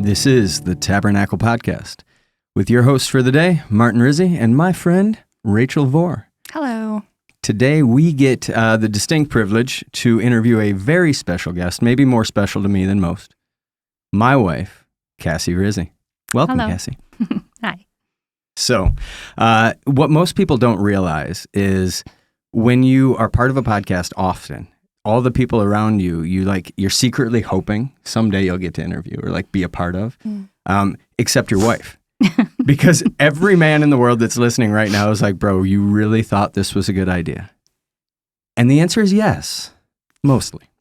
This is the Tabernacle Podcast with your host for the day, Martin Rizzi, and my friend, Rachel Vore. Hello. Today, we get the distinct privilege to interview a very special guest, maybe more special to me than most, my wife, Cassie Rizzi. Welcome, Hello. Cassie. Hi. So, what most people don't realize is when you are part of a podcast often, all the people around you, you're secretly hoping someday you'll get to interview or be a part of, except your wife. Because every man in the world that's listening right now is like, bro, you really thought this was a good idea? And the answer is yes, mostly.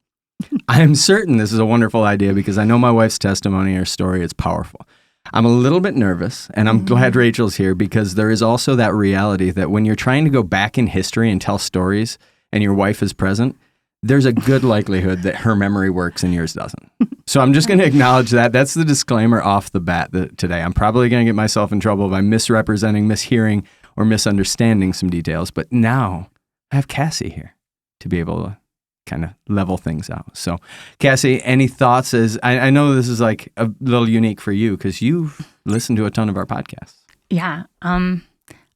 I am certain this is a wonderful idea because I know my wife's testimony, her story, it's powerful. I'm a little bit nervous, and I'm glad Rachel's here because there is also that reality that when you're trying to go back in history and tell stories and your wife is present, there's a good likelihood that her memory works and yours doesn't. So I'm just going to acknowledge that. That's the disclaimer off the bat today. I'm probably going to get myself in trouble by misrepresenting, mishearing, or misunderstanding some details. But now I have Cassie here to be able to kind of level things out. So Cassie, any thoughts? I know this is like a little unique for you because you've listened to a ton of our podcasts. Yeah.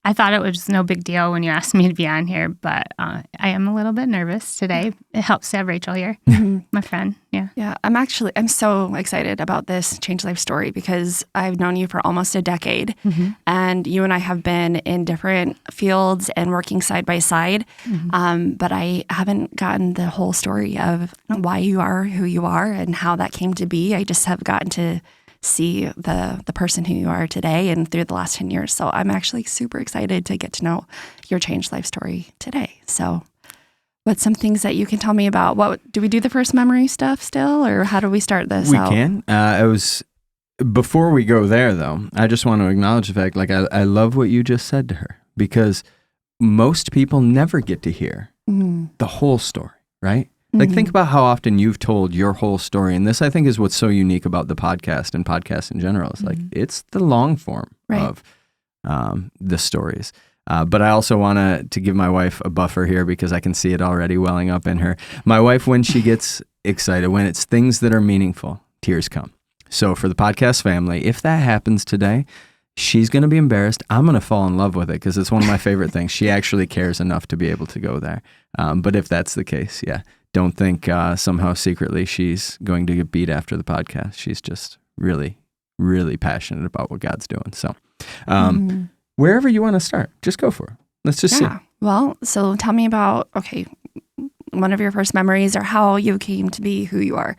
I thought it was no big deal when you asked me to be on here, but I am a little bit nervous today. It helps to have Rachel here, my friend. Yeah. Yeah, I'm so excited about this Change Life story because I've known you for almost a decade, and you and I have been in different fields and working side by side, but I haven't gotten the whole story of why you are who you are and how that came to be. I just have gotten to see the person who you are today and through the last 10 years. So I'm actually super excited to get to know your Change Life story today. So what's some things that you can tell me about? Do we do the first memory stuff still, or how do we start this out? We can. Before we go there, though, I just want to acknowledge the fact, I love what you just said to her because most people never get to hear the whole story, right? Think about how often you've told your whole story. And this, I think, is what's so unique about the podcast and podcasts in general. It's it's the long form of the stories. But I also want to give my wife a buffer here because I can see it already welling up in her. My wife, when she gets excited, when it's things that are meaningful, tears come. So for the podcast family, if that happens today, she's going to be embarrassed. I'm going to fall in love with it because it's one of my favorite things. She actually cares enough to be able to go there. But if that's the case, yeah. Don't think somehow secretly she's going to get beat after the podcast. She's just really, really passionate about what God's doing. So wherever you want to start, just go for it. Let's just see. Well, so tell me about, one of your first memories or how you came to be who you are.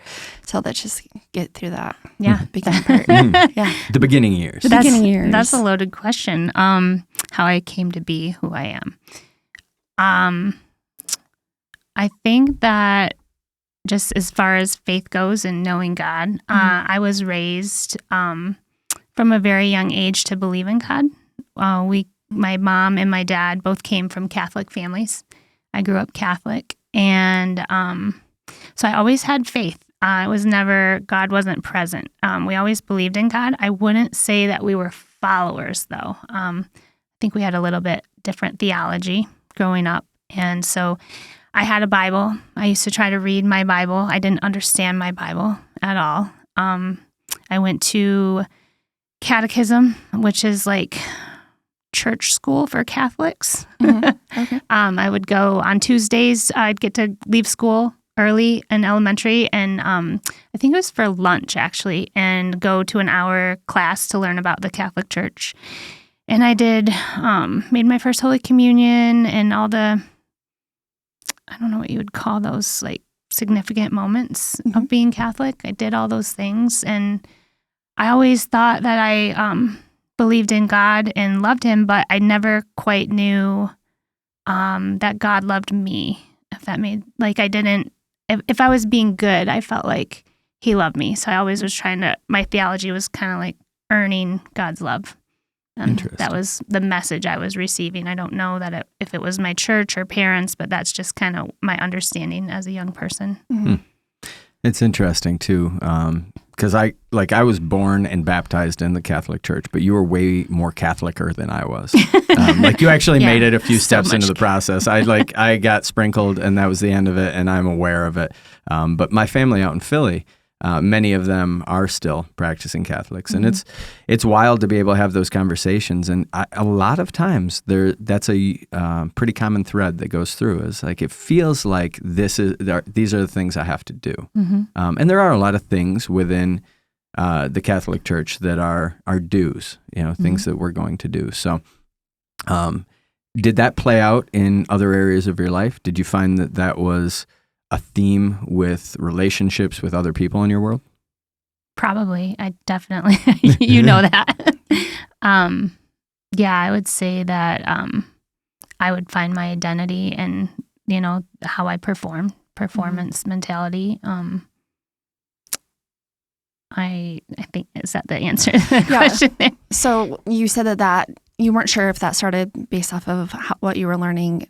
So let's just get through that. Yeah. Beginning part. Yeah. The beginning years. Beginning years. That's a loaded question. How I came to be who I am. I think that just as far as faith goes and knowing God, I was raised from a very young age to believe in God. My mom and my dad both came from Catholic families. I grew up Catholic, and so I always had faith. God wasn't present. We always believed in God. I wouldn't say that we were followers, though. I think we had a little bit different theology growing up, and so I had a Bible. I used to try to read my Bible. I didn't understand my Bible at all. I went to catechism, which is like church school for Catholics. Okay. I would go on Tuesdays. I'd get to leave school early in elementary, and I think it was for lunch, actually, and go to an hour class to learn about the Catholic Church. And I made my first Holy Communion and all the, I don't know what you would call those, significant moments of being Catholic. I did all those things, and I always thought that I believed in God and loved Him, but I never quite knew that God loved me. If that made, I didn't, if I was being good, I felt like He loved me. So I always was my theology was kind of like earning God's love. That was the message I was receiving. I don't know that if it was my church or parents, but that's just kind of my understanding as a young person. It's interesting too, because I was born and baptized in the Catholic Church, but you were way more Catholicer than I was. You actually made it a few steps into the process. I got sprinkled, and that was the end of it, and I'm aware of it. But my family out in Philly, many of them are still practicing Catholics, and it's wild to be able to have those conversations. And a lot of times, that's a pretty common thread that goes through. Is like it feels like these are the things I have to do, and there are a lot of things within the Catholic Church that are dues, things that we're going to do. So, did that play out in other areas of your life? Did you find that was a theme with relationships with other people in your world? Probably. I definitely, you know that. I would say that I would find my identity in, how I perform, performance mentality. I think, is that the answer to the question there? So you said that you weren't sure if that started based off of what you were learning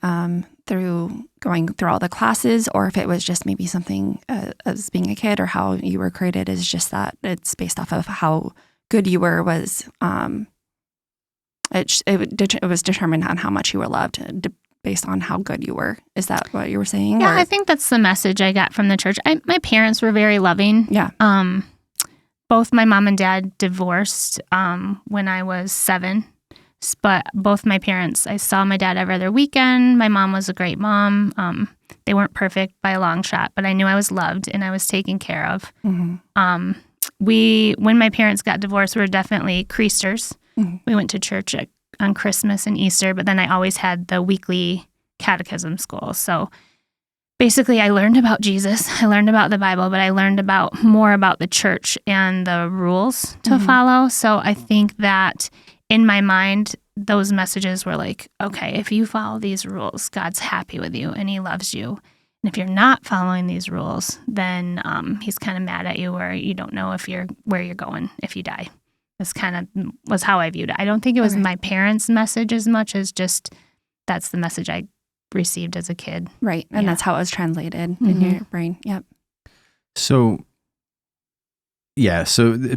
through going through all the classes, or if it was just maybe something as being a kid, or how you were created is just that it's based off of how good you were. It was determined on how much you were loved based on how good you were. Is that what you were saying? Yeah, I think that's the message I got from the church. My parents were very loving. Yeah. Both my mom and dad divorced when I was 7. But both my parents, I saw my dad every other weekend. My mom was a great mom. They weren't perfect by a long shot, but I knew I was loved and I was taken care of. Mm-hmm. When my parents got divorced, we were definitely Creasters. Mm-hmm. We went to church on Christmas and Easter, but then I always had the weekly catechism school. So basically, I learned about Jesus. I learned about the Bible, but I learned more about the church and the rules to follow. So I think that in my mind, those messages were like, okay, if you follow these rules, God's happy with you and he loves you. And if you're not following these rules, then he's kind of mad at you, or you don't know where you're going if you die. This kind of was how I viewed it. I don't think it was my parents' message as much as just that's the message I received as a kid. Right. And that's how it was translated in your brain. Yep. So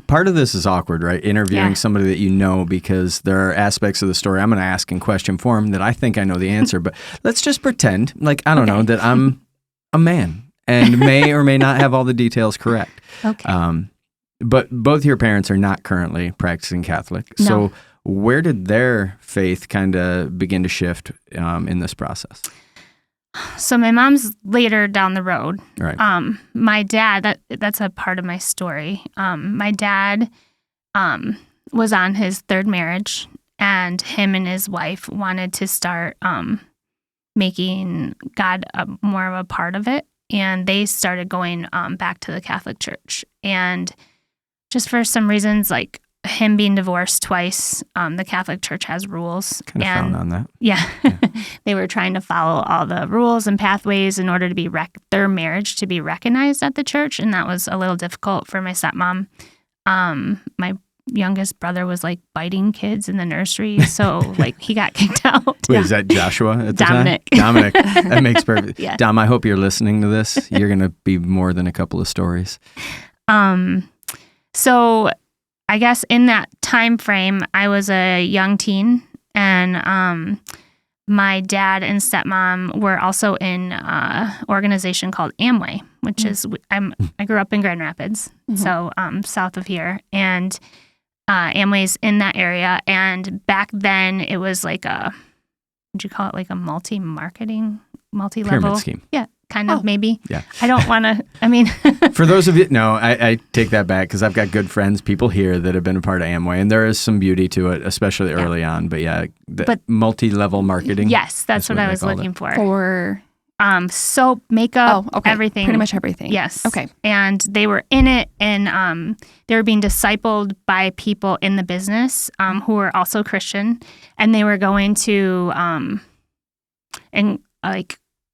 part of this is awkward, right? Interviewing somebody that you know, because there are aspects of the story I'm going to ask in question form that I think I know the answer, but let's just pretend, like, I don't know, that I'm a man and may or may not have all the details correct. Okay. But both your parents are not currently practicing Catholic. No. So where did their faith kind of begin to shift in this process? So my mom's later down the road. Right. My dad, that's a part of my story. My dad was on his 3rd marriage, and him and his wife wanted to start making God more of a part of it. And they started going back to the Catholic Church. And just for some reasons, like him being divorced twice, the Catholic Church has rules. Kind of frown on that. Yeah. They were trying to follow all the rules and pathways in order to be their marriage to be recognized at the church. And that was a little difficult for my stepmom. My youngest brother was like biting kids in the nursery. So like he got kicked out. Wait, is that Joshua at the Dominic. time? Dominic. That makes perfect. Yeah. Dom, I hope you're listening to this. You're going to be more than a couple of stories. So I guess in that time frame, I was a young teen, and my dad and stepmom were also in an organization called Amway, which is I grew up in Grand Rapids, so south of here, and Amway's in that area. And back then, it was like would you call it like a multi-level Pyramid scheme. Yeah. Kind of, maybe. Yeah. I don't want to, For those of you, no, I take that back, because I've got good friends, people here that have been a part of Amway, and there is some beauty to it, especially early on. But multi-level marketing. Yes, that's what I was looking for. For soap, makeup, everything. Pretty much everything. Yes. Okay. And they were in it, and they were being discipled by people in the business who were also Christian, and they were going to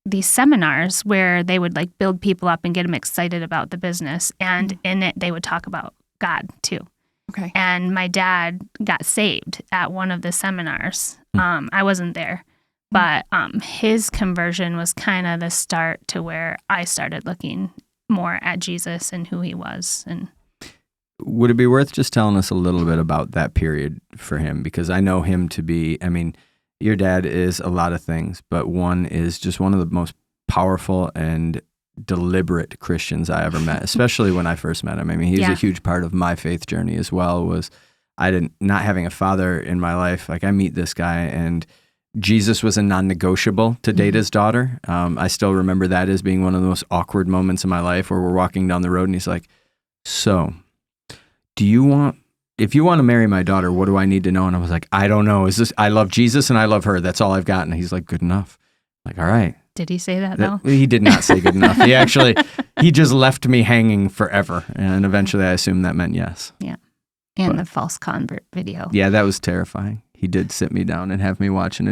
these seminars where they would like build people up and get them excited about the business. And in it, they would talk about God too. Okay. And my dad got saved at one of the seminars. I wasn't there, but his conversion was kind of the start to where I started looking more at Jesus and who he was. And would it be worth just telling us a little bit about that period for him? Because I know him to be, your dad is a lot of things, but one is just one of the most powerful and deliberate Christians I ever met, especially when I first met him. I mean, he's a huge part of my faith journey as well, was not having a father in my life. Like, I meet this guy, and Jesus was a non-negotiable to date his daughter. I still remember that as being one of the most awkward moments in my life, where we're walking down the road and he's like, so if you want to marry my daughter, what do I need to know? And I was like, I don't know. I love Jesus and I love her. That's all I've got. And he's like, good enough. I'm like, all right. Did he say that though? He did not say good enough. He just left me hanging forever. And eventually I assumed that meant yes. Yeah. And the false convert video. Yeah, that was terrifying. He did sit me down and have me watch it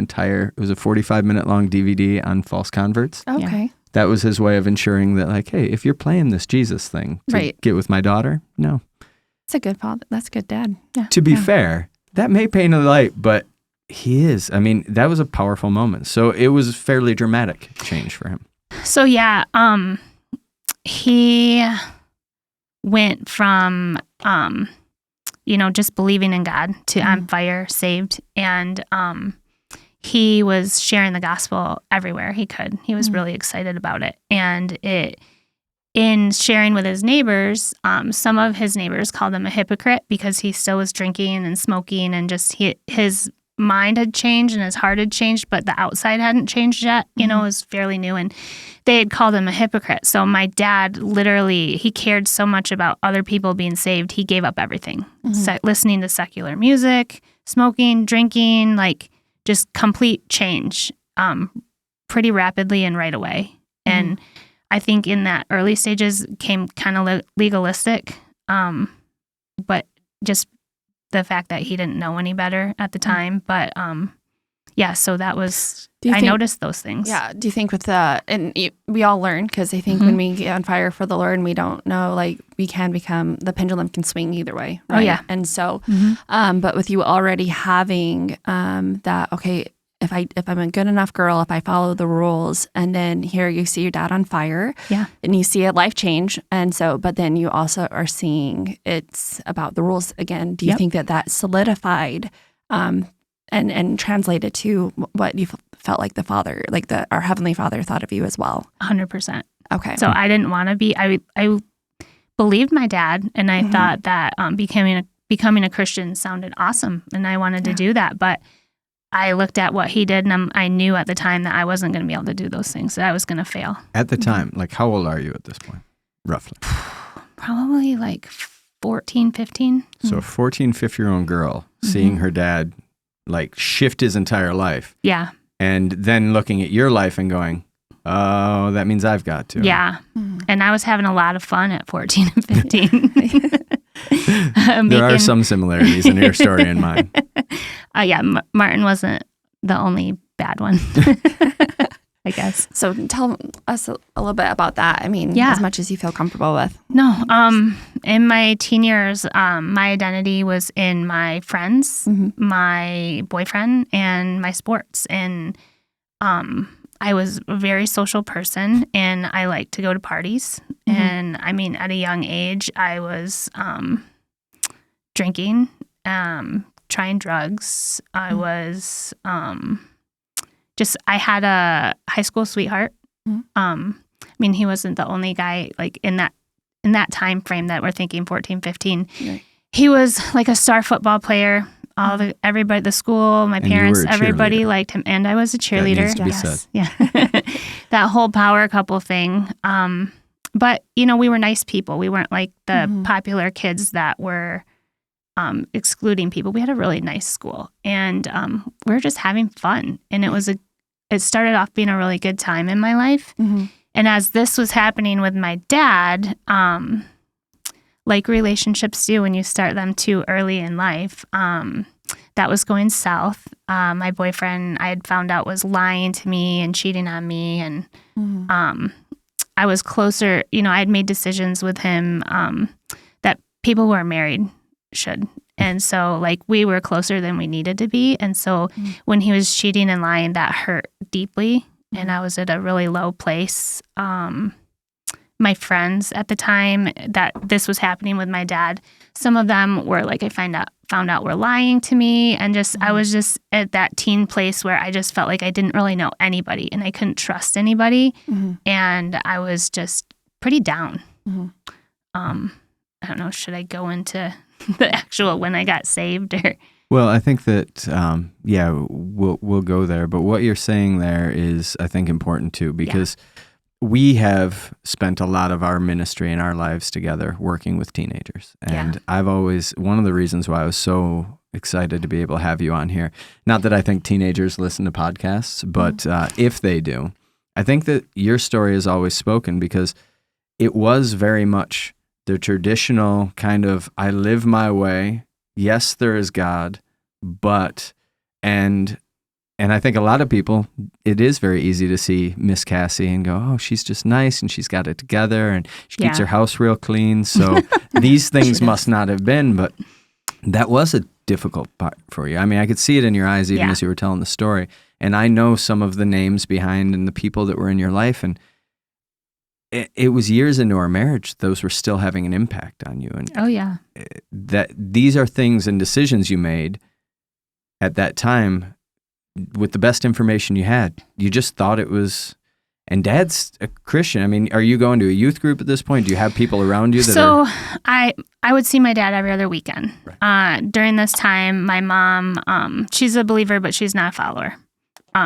was a 45-minute long DVD on false converts. Okay. Yeah. That was his way of ensuring that, like, hey, if you're playing this Jesus thing to get with my daughter, no. That's a good father. That's a good dad. Yeah. To be fair, that may paint a light, but he is. I mean, that was a powerful moment. So it was a fairly dramatic change for him. So yeah, he went from just believing in God to on fire, saved, and he was sharing the gospel everywhere he could. He was really excited about it, and in sharing with his neighbors, some of his neighbors called him a hypocrite because he still was drinking and smoking, and just his mind had changed and his heart had changed, but the outside hadn't changed yet. It was fairly new, and they had called him a hypocrite. So my dad literally, he cared so much about other people being saved, he gave up everything. Listening to secular music, smoking, drinking, like just complete change pretty rapidly and right away. And I think in that early stages came kind of legalistic, but just the fact that he didn't know any better at the time. But so that was, I noticed those things. Yeah. Do you think we all learn, because I think when we get on fire for the Lord and we don't know, like, we can become, the pendulum can swing either way. Right? Oh, yeah. And so, but with you already having that, okay, if I'm a good enough girl, if I follow the rules, and then here you see your dad on fire, and you see a life change, and so, but then you also are seeing it's about the rules again. Do you think that solidified and translated to what you felt like the Father, like our Heavenly Father, thought of you as well? 100%. Okay. So I didn't want to be. I believed my dad, and I thought that becoming a Christian sounded awesome, and I wanted to do that, but I looked at what he did, and I knew at the time that I wasn't going to be able to do those things, that I was going to fail. At the time, like, how old are you at this point, roughly? Probably like 14, 15. So a 14, 15-year-old girl seeing her dad, like, shift his entire life. Yeah. And then looking at your life and going, oh, that means I've got to. Yeah. And I was having a lot of fun at 14 and 15. There are some similarities in your story and mine. Martin wasn't the only bad one, I guess. So tell us a little bit about that. I mean, as much as you feel comfortable with. No, in my teen years, my identity was in my friends, my boyfriend, and my sports. And I was a very social person, and I liked to go to parties. And I mean, at a young age, I was drinking, trying drugs. I was I had a high school sweetheart. I mean, he wasn't the only guy, like, in that time frame that we're thinking 14, 15. Right. He was like a star football player. Everybody, the school, my parents, everybody liked him, and I was a cheerleader. That needs to be said. Yeah. That whole power couple thing. But we were nice people. We weren't like the popular kids that were excluding people. We had a really nice school, and we were just having fun. And it started off being a really good time in my life. And as this was happening with my dad, like relationships do when you start them too early in life, that was going south. My boyfriend, I had found out, was lying to me and cheating on me. And I was closer, I had made decisions with him that people who are married should. And so, like, we were closer than we needed to be. And so when he was cheating and lying, that hurt deeply. And I was at a really low place. My friends at the time that this was happening with my dad, some of them were like, I found out were lying to me. And I was just at that teen place where I just felt like I didn't really know anybody and I couldn't trust anybody. And I was just pretty down. I don't know, should I go into the actual when I got saved or? Well, I think that, we'll go there. But what you're saying there is, I think, important too, because we have spent a lot of our ministry and our lives together working with teenagers. And I've always, one of the reasons why I was so excited to be able to have you on here, not that I think teenagers listen to podcasts, but if they do, I think that your story is always spoken because it was very much the traditional kind of, I live my way. Yes, there is God, but, and I think a lot of people, it is very easy to see Miss Cassie and go, oh, she's just nice and she's got it together and she keeps her house real clean. So these things must not have been, but that was a difficult part for you. I mean, I could see it in your eyes even as you were telling the story. And I know some of the names behind and the people that were in your life. And it was years into our marriage, those were still having an impact on you. And that these are things and decisions you made at that time with the best information you had. You just thought it was, and Dad's a Christian. I mean, are you going to a youth group at this point? Do you have people around you that are? I would see my dad every other weekend. Right. During this time, my mom, she's a believer, but she's not a follower.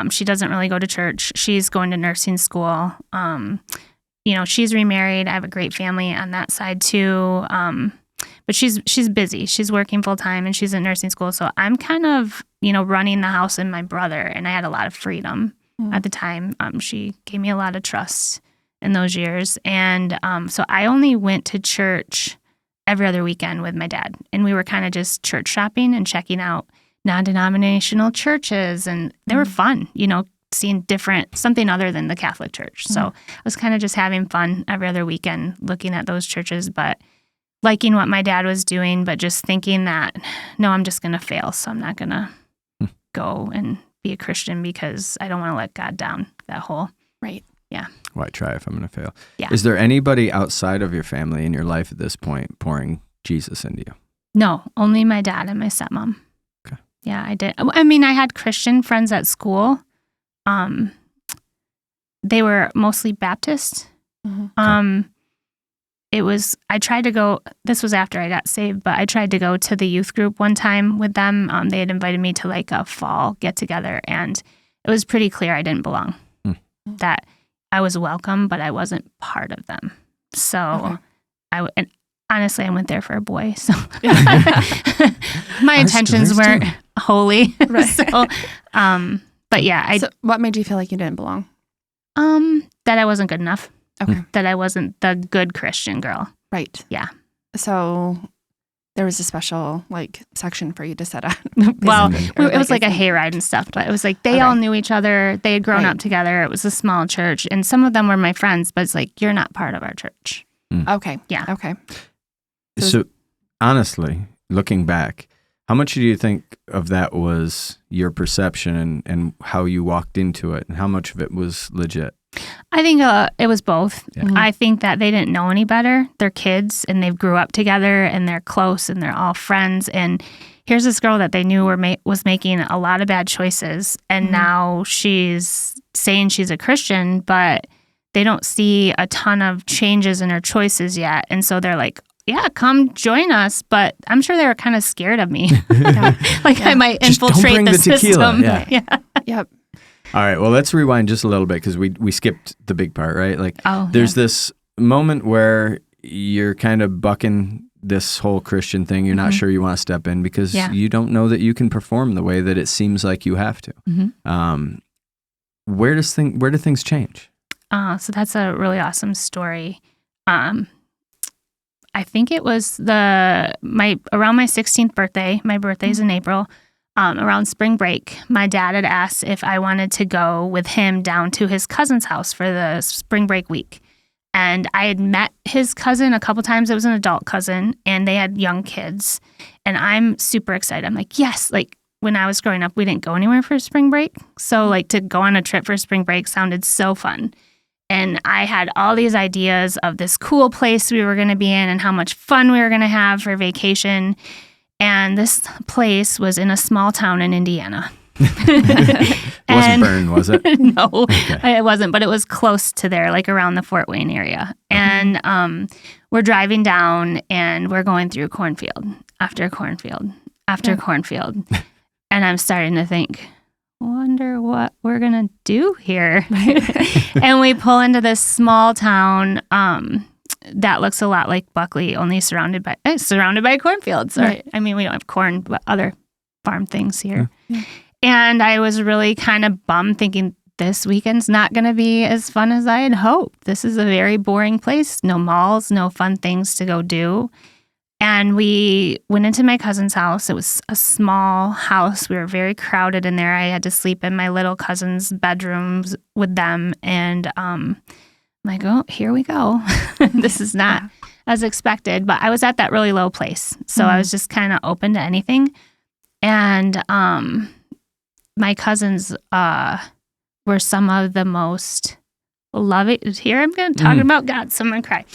She doesn't really go to church. She's going to nursing school. She's remarried. I have a great family on that side too. But she's busy. She's working full time and she's in nursing school. So I'm kind of, running the house and my brother, and I had a lot of freedom at the time. She gave me a lot of trust in those years. And so I only went to church every other weekend with my dad. And we were kind of just church shopping and checking out non-denominational churches. And they were fun, seeing something other than the Catholic Church. So I was kind of just having fun every other weekend looking at those churches, but liking what my dad was doing, but just thinking that, no, I'm just going to fail. So I'm not going to go and be a Christian because I don't want to let God down that hole. Right. Yeah. Why try if I'm going to fail? Yeah. Is there anybody outside of your family in your life at this point pouring Jesus into you? No, only my dad and my stepmom. Okay. Yeah, I did. I mean, I had Christian friends at school. They were mostly Baptist. I tried to go, this was after I got saved, but I tried to go to the youth group one time with them. They had invited me to like a fall get together, and it was pretty clear I didn't belong, that I was welcome, but I wasn't part of them. So and honestly, I went there for a boy. So my intentions weren't holy. Right. So, but yeah. So what made you feel like you didn't belong? That I wasn't good enough. Okay. That I wasn't the good Christian girl. Right. Yeah. So there was a special section for you to set up. Well, it was like a hayride and stuff, but it was like they all knew each other. They had grown up together. It was a small church, and some of them were my friends, but it's like, you're not part of our church. Okay. Yeah. Okay. So honestly, looking back, how much do you think of that was your perception and how you walked into it, and how much of it was legit? I think it was both. Yeah. I think that they didn't know any better. They're kids and they grew up together and they're close and they're all friends. And here's this girl that they knew was making a lot of bad choices. And now she's saying she's a Christian, but they don't see a ton of changes in her choices yet. And so they're like, yeah, come join us. But I'm sure they were kind of scared of me. I might just infiltrate the system. Yeah. Yep. All right, well, let's rewind just a little bit because we skipped the big part, right? There's this moment where you're kind of bucking this whole Christian thing. You're not sure you want to step in because you don't know that you can perform the way that it seems like you have to. Where do things change? So that's a really awesome story. I think it was around my 16th birthday. My birthday's in April. Around spring break, my dad had asked if I wanted to go with him down to his cousin's house for the spring break week. And I had met his cousin a couple times. It was an adult cousin, and they had young kids. And I'm super excited. I'm like, yes. When I was growing up, we didn't go anywhere for spring break. So to go on a trip for spring break sounded so fun. And I had all these ideas of this cool place we were going to be in and how much fun we were going to have for vacation. And this place was in a small town in Indiana. It wasn't Bern, was it? No, Okay. it wasn't, but it was close to there, like around the Fort Wayne area. And we're driving down and we're going through cornfield after cornfield after cornfield. And I'm starting to think, wonder what we're going to do here. And we pull into this small town that looks a lot like Buckley, only surrounded by cornfields. Right. I mean, we don't have corn, but other farm things here. Yeah. And I was really kind of bummed, thinking this weekend's not going to be as fun as I had hoped. This is a very boring place. No malls, no fun things to go do. And we went into my cousin's house. It was a small house. We were very crowded in there. I had to sleep in my little cousin's bedrooms with them. And I'm like, oh, here we go. This is not as expected. But I was at that really low place. So I was just kind of open to anything. And my cousins were some of the most loving. Here I'm going to talk about God. So I'm going to cry.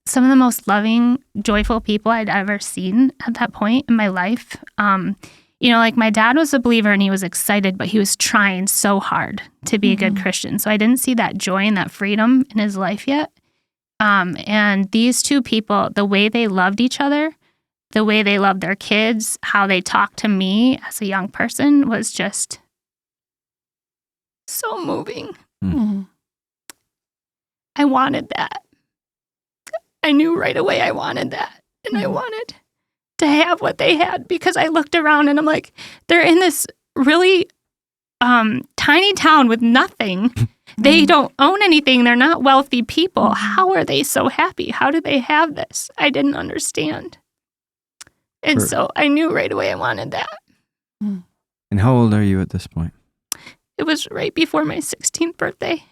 Some of the most loving, joyful people I'd ever seen at that point in my life. Like my dad was a believer and he was excited, but he was trying so hard to be a good Christian. So I didn't see that joy and that freedom in his life yet. And these two people, the way they loved each other, the way they loved their kids, how they talked to me as a young person was just so moving. Mm-hmm. I wanted that. I knew right away I wanted that. And I wanted to have what they had because I looked around and I'm like, they're in this really tiny town with nothing. They don't own anything. They're not wealthy people. How are they so happy? How do they have this? I didn't understand. And so I knew right away I wanted that. And how old are you at this point? It was right before my 16th birthday.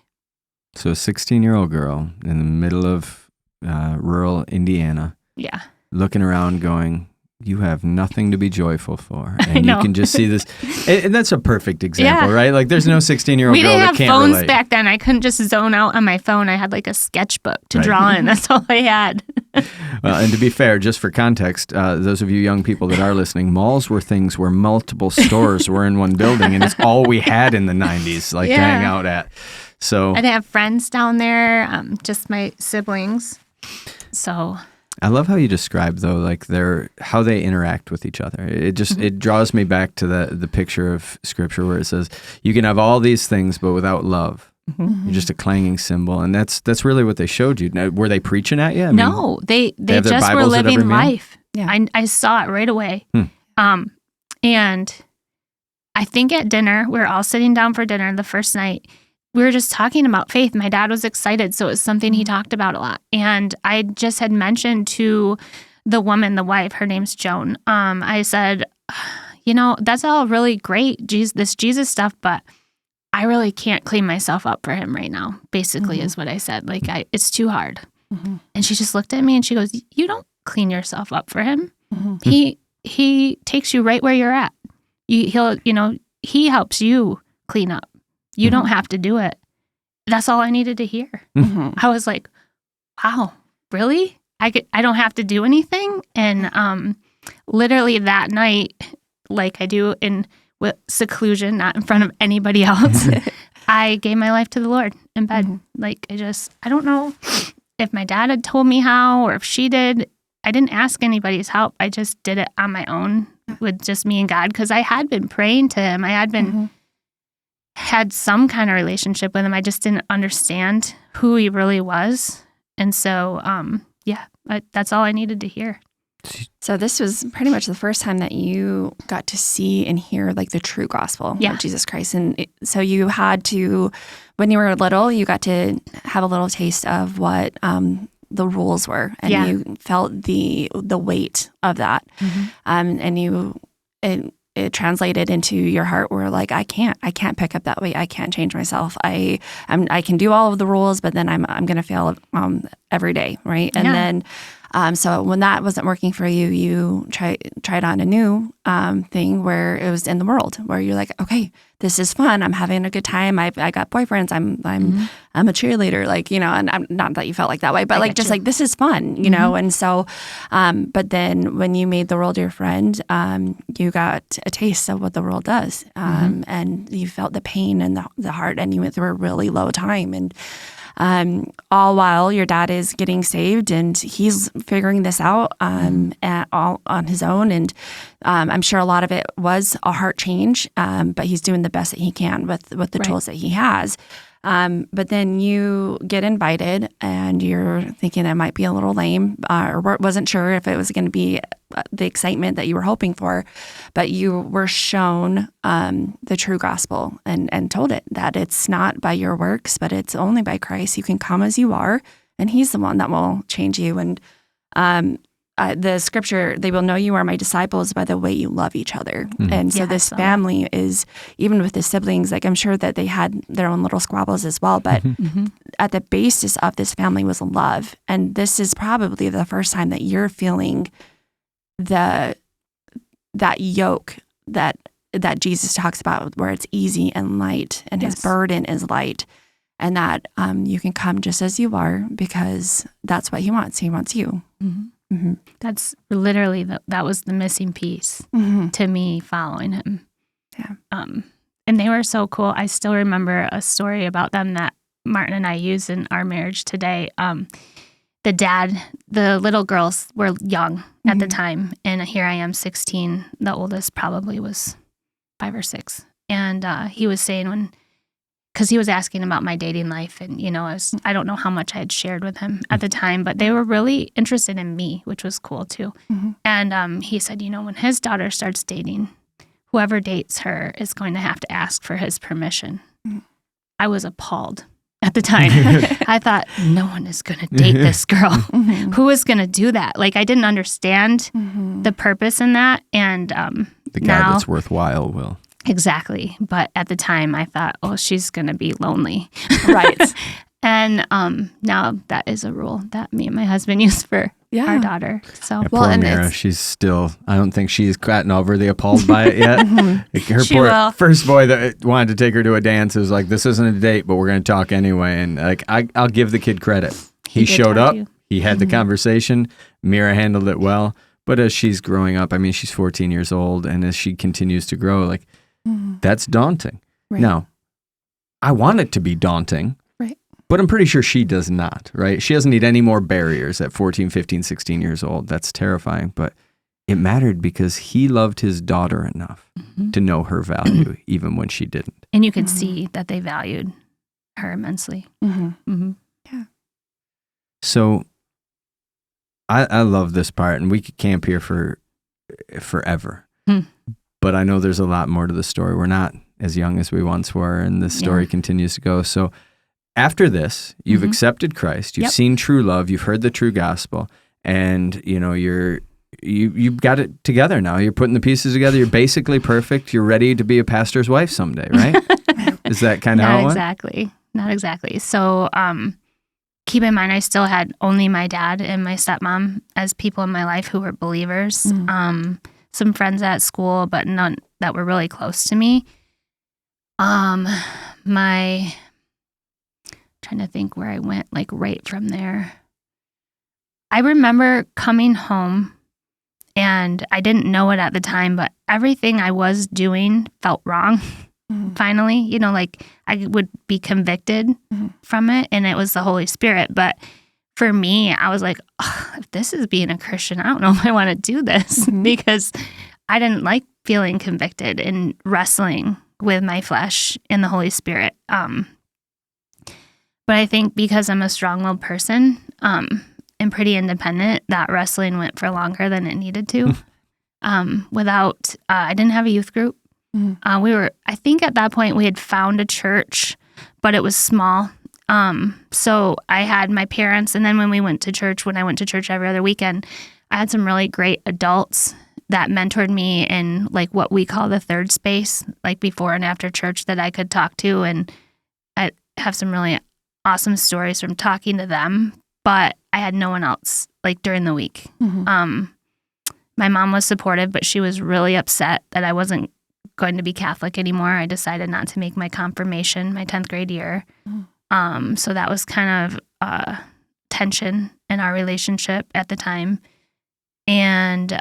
So a 16-year-old girl in the middle of rural Indiana. Yeah. Looking around going, you have nothing to be joyful for. And you can just see this. And that's a perfect example, right? Like there's no 16-year-old girl that can't relate. We didn't have phones back then. I couldn't just zone out on my phone. I had like a sketchbook to draw in. That's all I had. Well, and to be fair, just for context, those of you young people that are listening, malls were things where multiple stores were in one building, and it's all we had in the 90s, like to hang out at. So I didn't have friends down there, just my siblings. So I love how you describe though, like how they interact with each other. It just it draws me back to the picture of Scripture where it says you can have all these things, but without love, you're just a clanging cymbal. And that's really what they showed you. Now, were they preaching at you? I mean, no, they just were living life. Yeah. I saw it right away. And I think at dinner, we were all sitting down for dinner the first night. We were just talking about faith. My dad was excited, so it was something he talked about a lot. And I just had mentioned to the woman, the wife, her name's Joan. I said, that's all really great, this Jesus stuff, but I really can't clean myself up for him right now, basically is what I said. Like, it's too hard. And she just looked at me and she goes, you don't clean yourself up for him. He takes you right where you're at. He helps you clean up. You don't have to do it. That's all I needed to hear. I was like, wow, really? I don't have to do anything? And literally that night, like I do with seclusion, not in front of anybody else, I gave my life to the Lord in bed. Like I don't know if my dad had told me how or if she did. I didn't ask anybody's help. I just did it on my own with just me and God because I had been praying to him. I had been had some kind of relationship with him. I just didn't understand who he really was. And so, that's all I needed to hear. So this was pretty much the first time that you got to see and hear like the true gospel of Jesus Christ. And so you had to, when you were little, you got to have a little taste of what the rules were, and you felt the weight of that. And it translated into your heart where like, I can't pick up that weight. I can't change myself. I can do all of the rules, but then I'm going to fail every day. Right. And then, so when that wasn't working for you, you tried on a new thing where it was in the world where you're like, okay, this is fun. I'm having a good time. I got boyfriends. I'm a cheerleader, like, and I'm not that you felt like that way, but like, just like, this is fun, And so, but then when you made the world your friend, you got a taste of what the world does. And you felt the pain and the heart, and you went through a really low time. And all while your dad is getting saved and he's figuring this out all on his own. And I'm sure a lot of it was a heart change, but he's doing the best that he can with the tools that he has. But then you get invited and you're thinking it might be a little lame or wasn't sure if it was going to be the excitement that you were hoping for, but you were shown the true gospel and told it that it's not by your works, but it's only by Christ. You can come as you are, and he's the one that will change you. And the scripture, they will know you are my disciples by the way you love each other. And so this family is, even with the siblings, like I'm sure that they had their own little squabbles as well, but at the basis of this family was love. And this is probably the first time that you're feeling that yoke that Jesus talks about, where it's easy and light and his burden is light, and that you can come just as you are because that's what he wants. He wants you. That's literally that was the missing piece to me following him. Yeah. And they were so cool. I still remember a story about them that Martin and I use in our marriage today. The little girls were young at the time, and here I am, 16. The oldest probably was 5 or 6. And he was saying because he was asking about my dating life, and I don't know how much I had shared with him at the time, but they were really interested in me, which was cool too. And he said, when his daughter starts dating, whoever dates her is going to have to ask for his permission. I was appalled at the time. I thought, no one is going to date this girl. Who is going to do that? Like, I didn't understand the purpose in that. And the guy that's worthwhile will. Exactly. But at the time, I thought, oh, she's going to be lonely. Right. And now that is a rule that me and my husband use for our daughter. So poor Mira, she's still, I don't think she's gotten over the appalled by it yet. Like her first boy that wanted to take her to a dance was like, this isn't a date, but we're going to talk anyway. And like, I'll give the kid credit. He showed up. He had the conversation. Mira handled it well. But as she's growing up, I mean, she's 14 years old. And as she continues to grow, like, that's daunting. Right. Now, I want it to be daunting. But I'm pretty sure she does not, right? She doesn't need any more barriers at 14, 15, 16 years old. That's terrifying. But it mattered because he loved his daughter enough to know her value, even when she didn't. And you could see that they valued her immensely. Yeah. So I love this part, and we could camp here for forever. But I know there's a lot more to the story. We're not as young as we once were, and the story continues to go. So after this, you've accepted Christ, you've seen true love, you've heard the true gospel, and you've got it together now. You're putting the pieces together. You're basically perfect. You're ready to be a pastor's wife someday, right? Is that kind of how it went? Not exactly. So keep in mind, I still had only my dad and my stepmom as people in my life who were believers. Some friends at school, but none that were really close to me. Trying to think where I went, like right from there. I remember coming home, and I didn't know it at the time, but everything I was doing felt wrong. Finally, like I would be convicted from it, and it was the Holy Spirit. But for me, I was like, if this is being a Christian, I don't know if I want to do this because I didn't like feeling convicted and wrestling with my flesh and the Holy Spirit. But I think because I'm a strong-willed person and pretty independent, that wrestling went for longer than it needed to. I didn't have a youth group. I think at that point we had found a church, but it was small. So I had my parents, and then when I went to church every other weekend, I had some really great adults that mentored me in like what we call the third space, like before and after church that I could talk to. And I have some really awesome stories from talking to them, but I had no one else like during the week. My mom was supportive, but she was really upset that I wasn't going to be Catholic anymore. I decided not to make my confirmation my 10th grade year. So that was kind of tension in our relationship at the time. And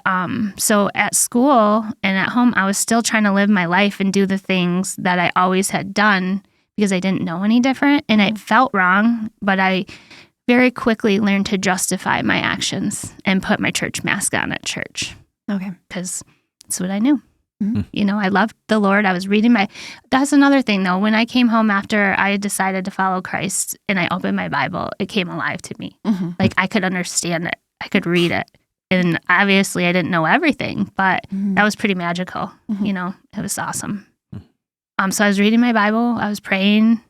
so at school and at home, I was still trying to live my life and do the things that I always had done because I didn't know any different. And it felt wrong, but I very quickly learned to justify my actions and put my church mask on at church. Okay. Because that's what I knew. Mm-hmm. You know, I loved the Lord. I was reading that's another thing though. When I came home after I decided to follow Christ and I opened my Bible, it came alive to me. Mm-hmm. Like I could understand it. I could read it. And obviously I didn't know everything, but that was pretty magical. You know, it was awesome. So I was reading my Bible. I was praying.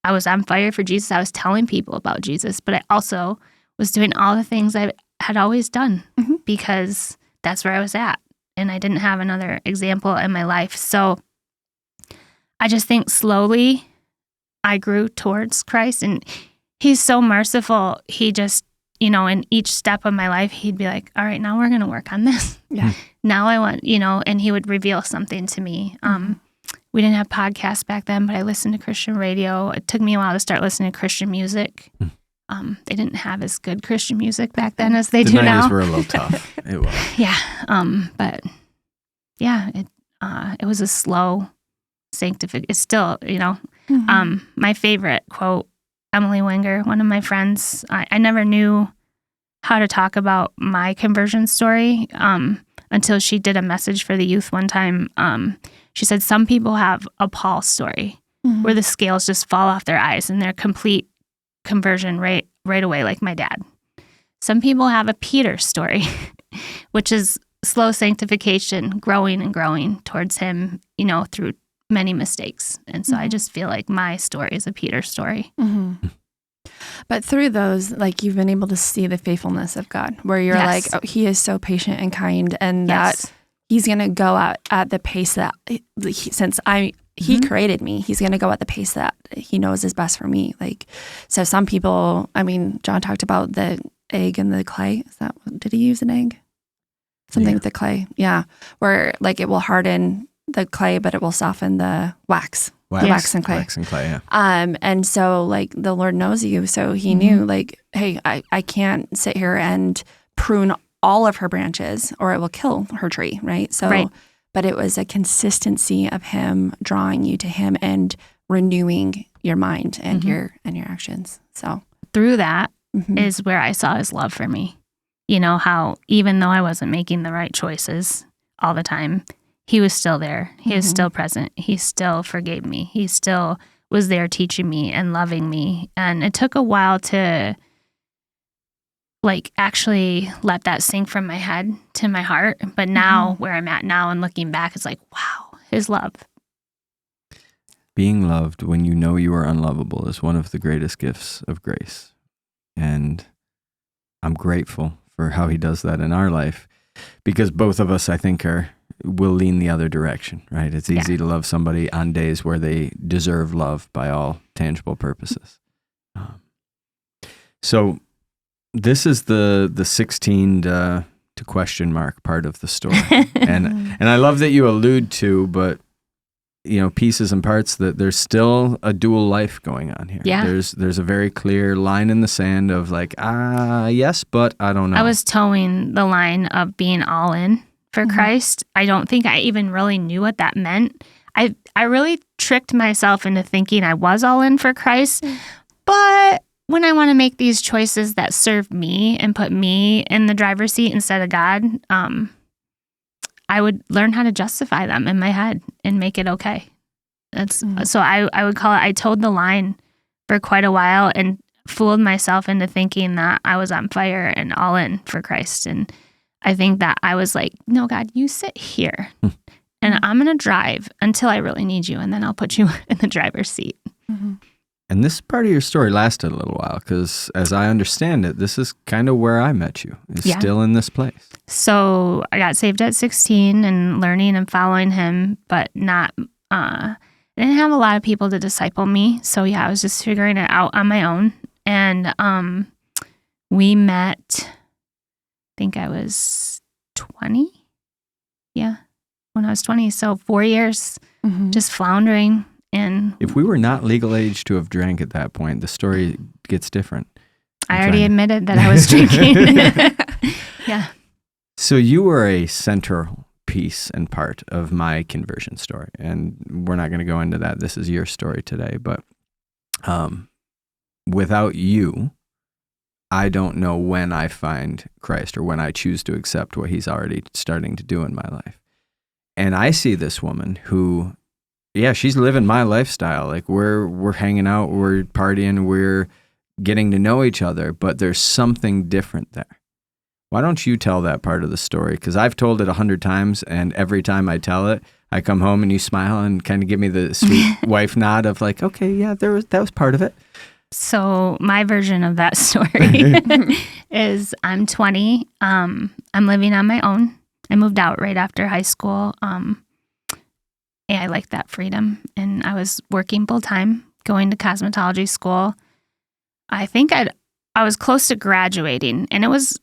I was on fire for Jesus. I was telling people about Jesus, but I also was doing all the things I had always done because that's where I was at. And I didn't have another example in my life. So I just think slowly I grew towards Christ, and he's so merciful. He just, you know, in each step of my life, he'd be like, all right, now we're going to work on this. Yeah. Now I want, you know, and he would reveal something to me. We didn't have podcasts back then, but I listened to Christian radio. It took me a while to start listening to Christian music. They didn't have as good Christian music back then as they do now. The 90s were a little tough. It was. Yeah. But yeah, it was a slow sanctification. It's still, you know, my favorite quote, Emily Wenger, one of my friends, I never knew how to talk about my conversion story until she did a message for the youth one time. She said, some people have a Paul story where the scales just fall off their eyes and they're complete conversion right away, like my dad. Some people have a Peter story, which is slow sanctification, growing and growing towards him, you know, through many mistakes. And so I just feel like my story is a Peter story. But through those, like, you've been able to see the faithfulness of God, where you're like, oh, he is so patient and kind, and that he's going to go out at the pace that, he created me, he's going to go at the pace that he knows is best for me. Like, so some people, I mean, John talked about the egg and the clay. Did he use an egg? Something with the clay. Yeah. Where like it will harden the clay, but it will soften the wax. The wax and clay. Wax and clay, yeah. And so like the Lord knows you. So he knew like, hey, I can't sit here and prune all of her branches or it will kill her tree. Right. So, but it was a consistency of him drawing you to him and renewing your mind and your actions. So through that is where I saw his love for me. You know, how even though I wasn't making the right choices all the time, he was still there. He was still present. He still forgave me. He still was there teaching me and loving me. And it took a while to like actually let that sink from my head to my heart. But now where I'm at now and looking back, it's like, wow, his love. Being loved when you know you are unlovable is one of the greatest gifts of grace. And I'm grateful for how he does that in our life, because both of us, I think, will lean the other direction, right? It's easy to love somebody on days where they deserve love by all tangible purposes. So this is the 16 to question mark part of the story. and I love that you allude to, but you know, pieces and parts, that there's still a dual life going on here. Yeah. There's a very clear line in the sand of like, yes, but I don't know. I was towing the line of being all in for Christ. I don't think I even really knew what that meant. I really tricked myself into thinking I was all in for Christ. But when I want to make these choices that serve me and put me in the driver's seat instead of God, I would learn how to justify them in my head and make it okay. So I would call it, I towed the line for quite a while and fooled myself into thinking that I was on fire and all in for Christ. And I think that I was like, no, God, you sit here and I'm going to drive until I really need you. And then I'll put you in the driver's seat. And this part of your story lasted a little while, because as I understand it, this is kind of where I met you. It's still in this place. So I got saved at 16 and learning and following him, but not, I didn't have a lot of people to disciple me. So yeah, I was just figuring it out on my own. And we met, I think I was 20. Yeah, when I was 20. So 4 years just floundering And if we were not legal age to have drank at that point, the story gets different. I already admitted that I was drinking. Yeah. So you were a central piece and part of my conversion story. And we're not going to go into that. This is your story today. But without you, I don't know when I find Christ or when I choose to accept what he's already starting to do in my life. And I see this woman who, yeah, she's living my lifestyle. Like we're hanging out, we're partying, we're getting to know each other, but there's something different there. Why don't you tell that part of the story? Because I've told it 100 times, and every time I tell it, I come home and you smile and kind of give me the sweet wife nod of like, okay, yeah, that was part of it. So my version of that story is I'm 20. I'm living on my own. I moved out right after high school. And I liked that freedom. And I was working full time, going to cosmetology school. I think I was close to graduating, and it was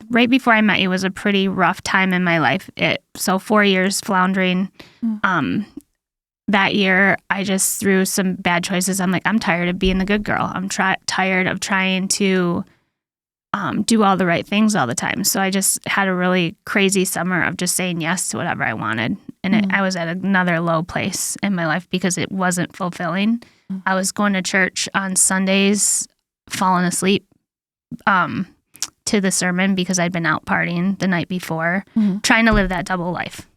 right before I met you. It was a pretty rough time in my life. So 4 years floundering. That year, I just threw some bad choices. I'm like, I'm tired of being the good girl. I'm tired of trying to do all the right things all the time. So I just had a really crazy summer of just saying yes to whatever I wanted. And I was at another low place in my life because it wasn't fulfilling. I was going to church on Sundays, falling asleep to the sermon because I'd been out partying the night before, trying to live that double life,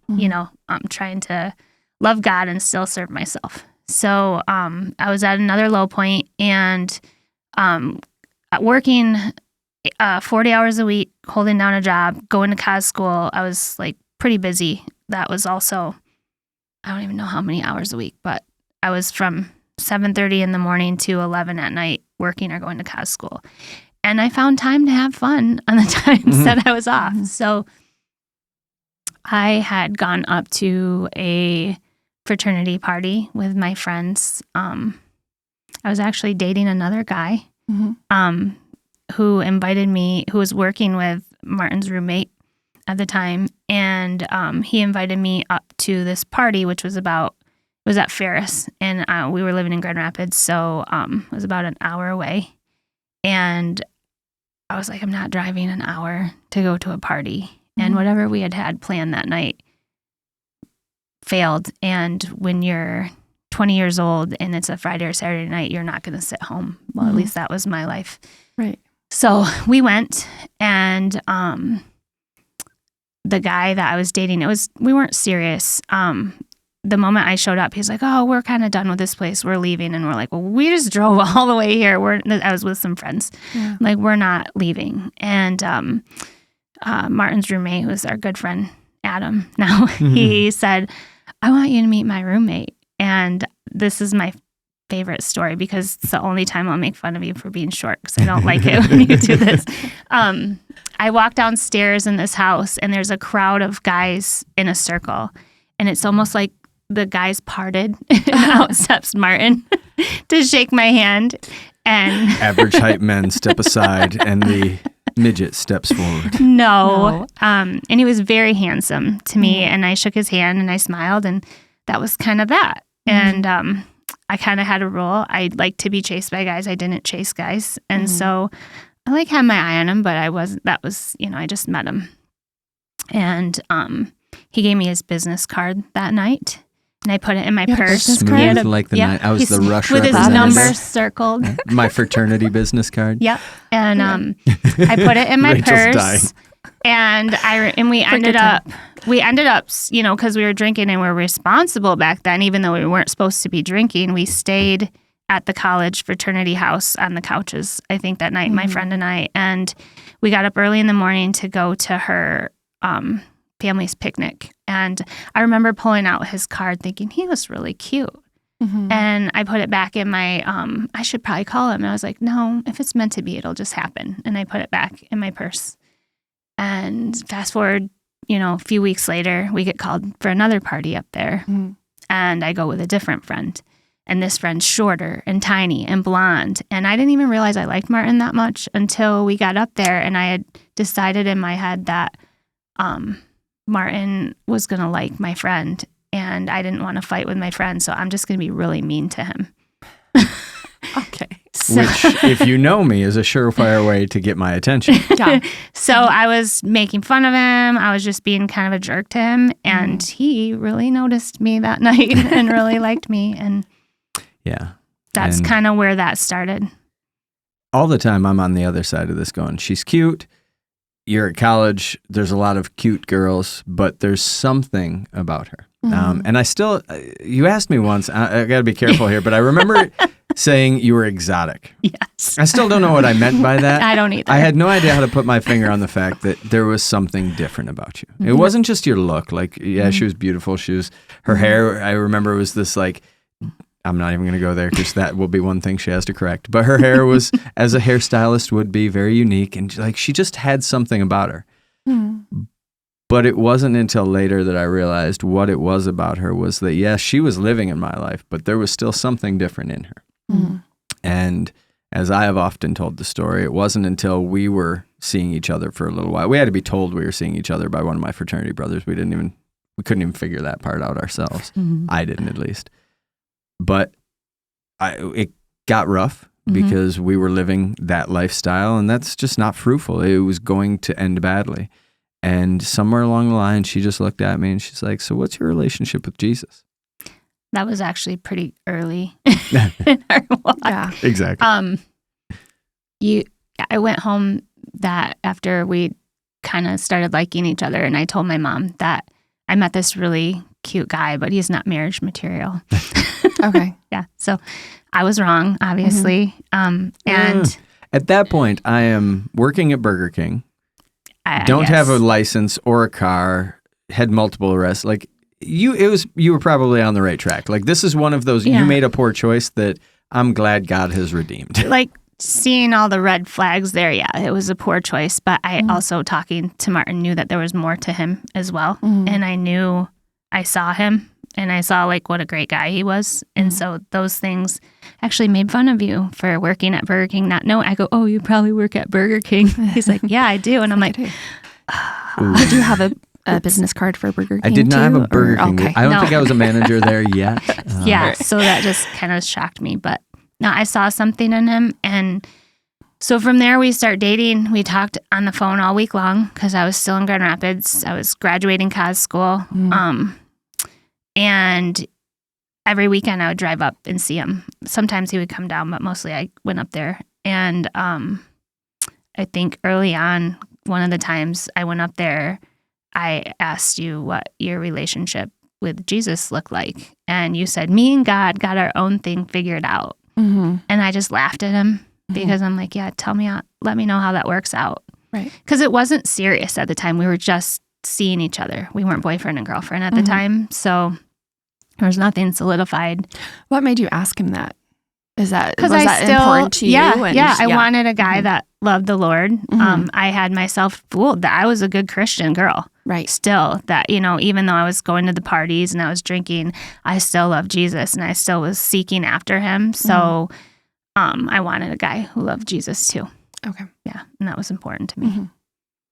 trying to love God and still serve myself. So I was at another low point, and working 40 hours a week, holding down a job, going to cos school. I was like pretty busy. That was also, I don't even know how many hours a week, but I was from 7:30 in the morning to 11 at night working or going to cos school. And I found time to have fun on the times that I was off. So I had gone up to a fraternity party with my friends. I was actually dating another guy who invited me, who was working with Martin's roommate at the time. And he invited me up to this party, which was it was at Ferris. And we were living in Grand Rapids, so it was about an hour away. And I was like, I'm not driving an hour to go to a party. And whatever we had planned that night failed. And when you're 20 years old and it's a Friday or Saturday night, you're not going to sit home. Well, at least that was my life. Right. So we went, and the guy that I was dating, we weren't serious. The moment I showed up, he's like, oh, we're kind of done with this place. We're leaving. And we're like, well, we just drove all the way here. I was with some friends. Yeah. Like, we're not leaving. And Martin's roommate, who was our good friend, Adam, now, he said, I want you to meet my roommate. And this is my favorite story because it's the only time I'll make fun of you for being short because I don't like it when you do this. I walk downstairs in this house, and there's a crowd of guys in a circle. And it's almost like the guys parted, and out steps Martin to shake my hand. And average height men step aside, and the midget steps forward. No. And he was very handsome to me, and I shook his hand and I smiled, and that was kind of that. And I kind of had a rule. I like to be chased by guys. I didn't chase guys. And so I had my eye on him, but I just met him. And he gave me his business card that night, and I put it in my purse. Smooth like the night. I was the rush with representative. His numbers circled. My fraternity business card. Yep. And I put it in my purse. And we ended up, because we were drinking and we were responsible back then, even though we weren't supposed to be drinking. We stayed at the college fraternity house on the couches, I think, that night, my friend and I. And we got up early in the morning to go to her family's picnic. And I remember pulling out his card thinking he was really cute. And I put it back in my, I should probably call him. And I was like, no, if it's meant to be, it'll just happen. And I put it back in my purse. And fast forward, a few weeks later, we get called for another party up there. And I go with a different friend. And this friend's shorter and tiny and blonde. And I didn't even realize I liked Martin that much until we got up there. And I had decided in my head that Martin was going to like my friend. and I didn't want to fight with my friend, so I'm just going to be really mean to him. Okay. So, Which, if you know me, is a surefire way to get my attention. Yeah. so I was making fun of him. I was just being kind of a jerk to him, and he really noticed me that night and really liked me, and Yeah. that's And kind of where that started. all the time I'm on the other side of this going, she's cute. You're at college. There's a lot of cute girls, but there's something about her. And I still, you asked me once, I got to be careful here, but I remember saying you were exotic. Yes. I still don't know what I meant by that. I don't either. I had no idea how to put my finger on the fact that there was something different about you. It wasn't just your look. Like, yeah, she was beautiful. Her hair, I remember it was this like, I'm not even going to go there because that will be one thing she has to correct. But her hair was, as a hairstylist would be, very unique. And like, she just had something about her. But it wasn't until later that I realized what it was about her was that, yes, she was living in my life, but there was still something different in her. And as I have often told the story, it wasn't until we were seeing each other for a little while. We had to be told we were seeing each other by one of my fraternity brothers. We couldn't even figure that part out ourselves. I didn't, at least. But it got rough because we were living that lifestyle, and that's just not fruitful. It was going to end badly. And somewhere along the line, she just looked at me and she's like, so what's your relationship with Jesus? That was actually pretty early in our walk. Yeah. Exactly. I went home that after we kind of started liking each other, and I told my mom that I met this really cute guy, but he's not marriage material. Okay. Yeah. So I was wrong, obviously. And at that point, I am working at Burger King. I Don't guess. have a license or a car, had multiple arrests. Like you were probably on the right track. Like this is one of those, you made a poor choice that I'm glad God has redeemed. Like seeing all the red flags there, yeah, it was a poor choice. But I also, talking to Martin, knew that there was more to him as well. And I saw him, and I saw like what a great guy he was. And so those things actually made fun of you for working at Burger King, not knowing. I go, oh, you probably work at Burger King. He's like, yeah, I do. And I'm like, Did you have a business card for Burger King? I did not have a Burger King. Okay. I don't think I was a manager there yet. yeah. So that just kind of shocked me. But no, I saw something in him. And so from there, we start dating. We talked on the phone all week long because I was still in Grand Rapids. I was graduating cos school. And every weekend I would drive up and see him. Sometimes he would come down, but mostly I went up there. And I think early on, one of the times I went up there, I asked you what your relationship with Jesus looked like. And you said, me and God got our own thing figured out. And I just laughed at him because I'm like, yeah, let me know how that works out. Right. Because it wasn't serious at the time. We were just seeing each other. We weren't boyfriend and girlfriend at the time. So there was nothing solidified. What made you ask him that? Was that still, important to you? Yeah, I wanted a guy that loved the Lord. I had myself fooled that I was a good Christian girl. Right. Still, that, even though I was going to the parties and I was drinking, I still loved Jesus and I still was seeking after him. So I wanted a guy who loved Jesus too. Okay. Yeah, and that was important to me.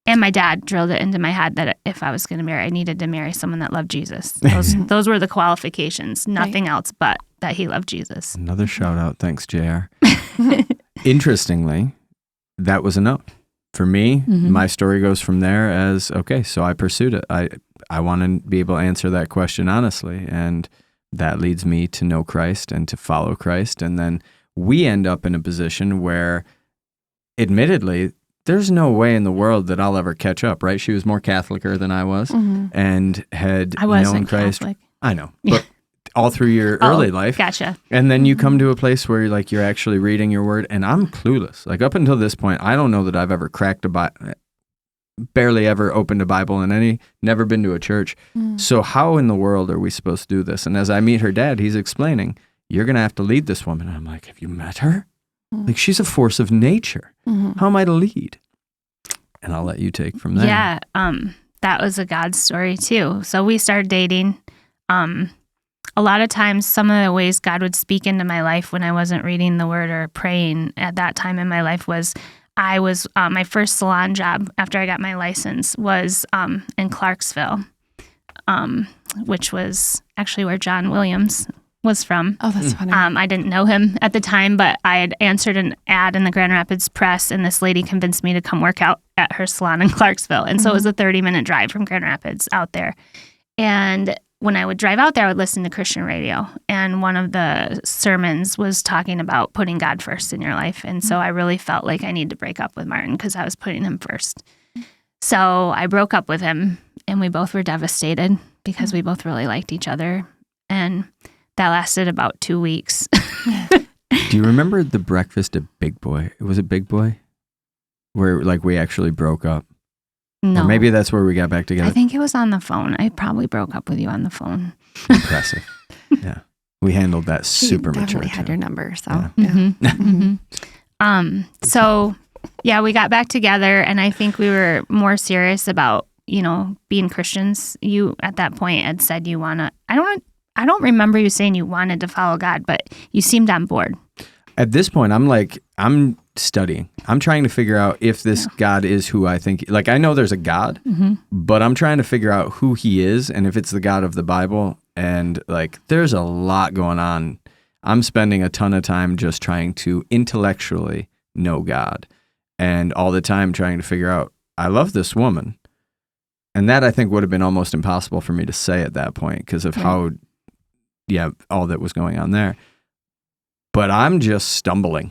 And my dad drilled it into my head that if I was going to marry, I needed to marry someone that loved Jesus. Those were the qualifications, nothing else but that he loved Jesus. Another shout out. Thanks, JR. Interestingly, that was a no. For me, my story goes from there as, okay, so I pursued it. I want to be able to answer that question honestly. And that leads me to know Christ and to follow Christ. And then we end up in a position where, admittedly, there's no way in the world that I'll ever catch up, right? She was more Catholicer than I was and had known Christ. Catholic. I know, but all through your early life. Gotcha. And then you come to a place where you're actually reading your word, and I'm clueless. Like up until this point, I don't know that I've ever cracked a Bible, barely ever opened a Bible never been to a church. So how in the world are we supposed to do this? And as I meet her dad, he's explaining, you're going to have to lead this woman. And I'm like, have you met her? Like, she's a force of nature. How am I to lead? And I'll let you take from there. Yeah, that was a God story too. So we started dating. A lot of times, some of the ways God would speak into my life when I wasn't reading the word or praying at that time in my life was my first salon job after I got my license was in Clarksville. which was actually where John Williams was from. Oh, that's funny. I didn't know him at the time, but I had answered an ad in the Grand Rapids Press, and this lady convinced me to come work out at her salon in Clarksville. And so it was a 30-minute drive from Grand Rapids out there. And when I would drive out there, I would listen to Christian radio. And one of the sermons was talking about putting God first in your life. And so I really felt like I needed to break up with Martin because I was putting him first. So I broke up with him, and we both were devastated because we both really liked each other. And that lasted about 2 weeks. Do you remember the breakfast at Big Boy? Was it Big Boy? Where like we actually broke up? No. Or maybe that's where we got back together. I think it was on the phone. I probably broke up with you on the phone. Impressive. Yeah. We handled that super mature. Definitely had your number. So, So, yeah, we got back together, and I think we were more serious about, being Christians. You, at that point, had said you want to, I don't remember you saying you wanted to follow God, but you seemed on board. At this point, I'm studying. I'm trying to figure out if this God is who I think. Like, I know there's a God, but I'm trying to figure out who he is and if it's the God of the Bible. And like, there's a lot going on. I'm spending a ton of time just trying to intellectually know God, and all the time trying to figure out, I love this woman. And that I think would have been almost impossible for me to say at that point because of how, all that was going on there. But I'm just stumbling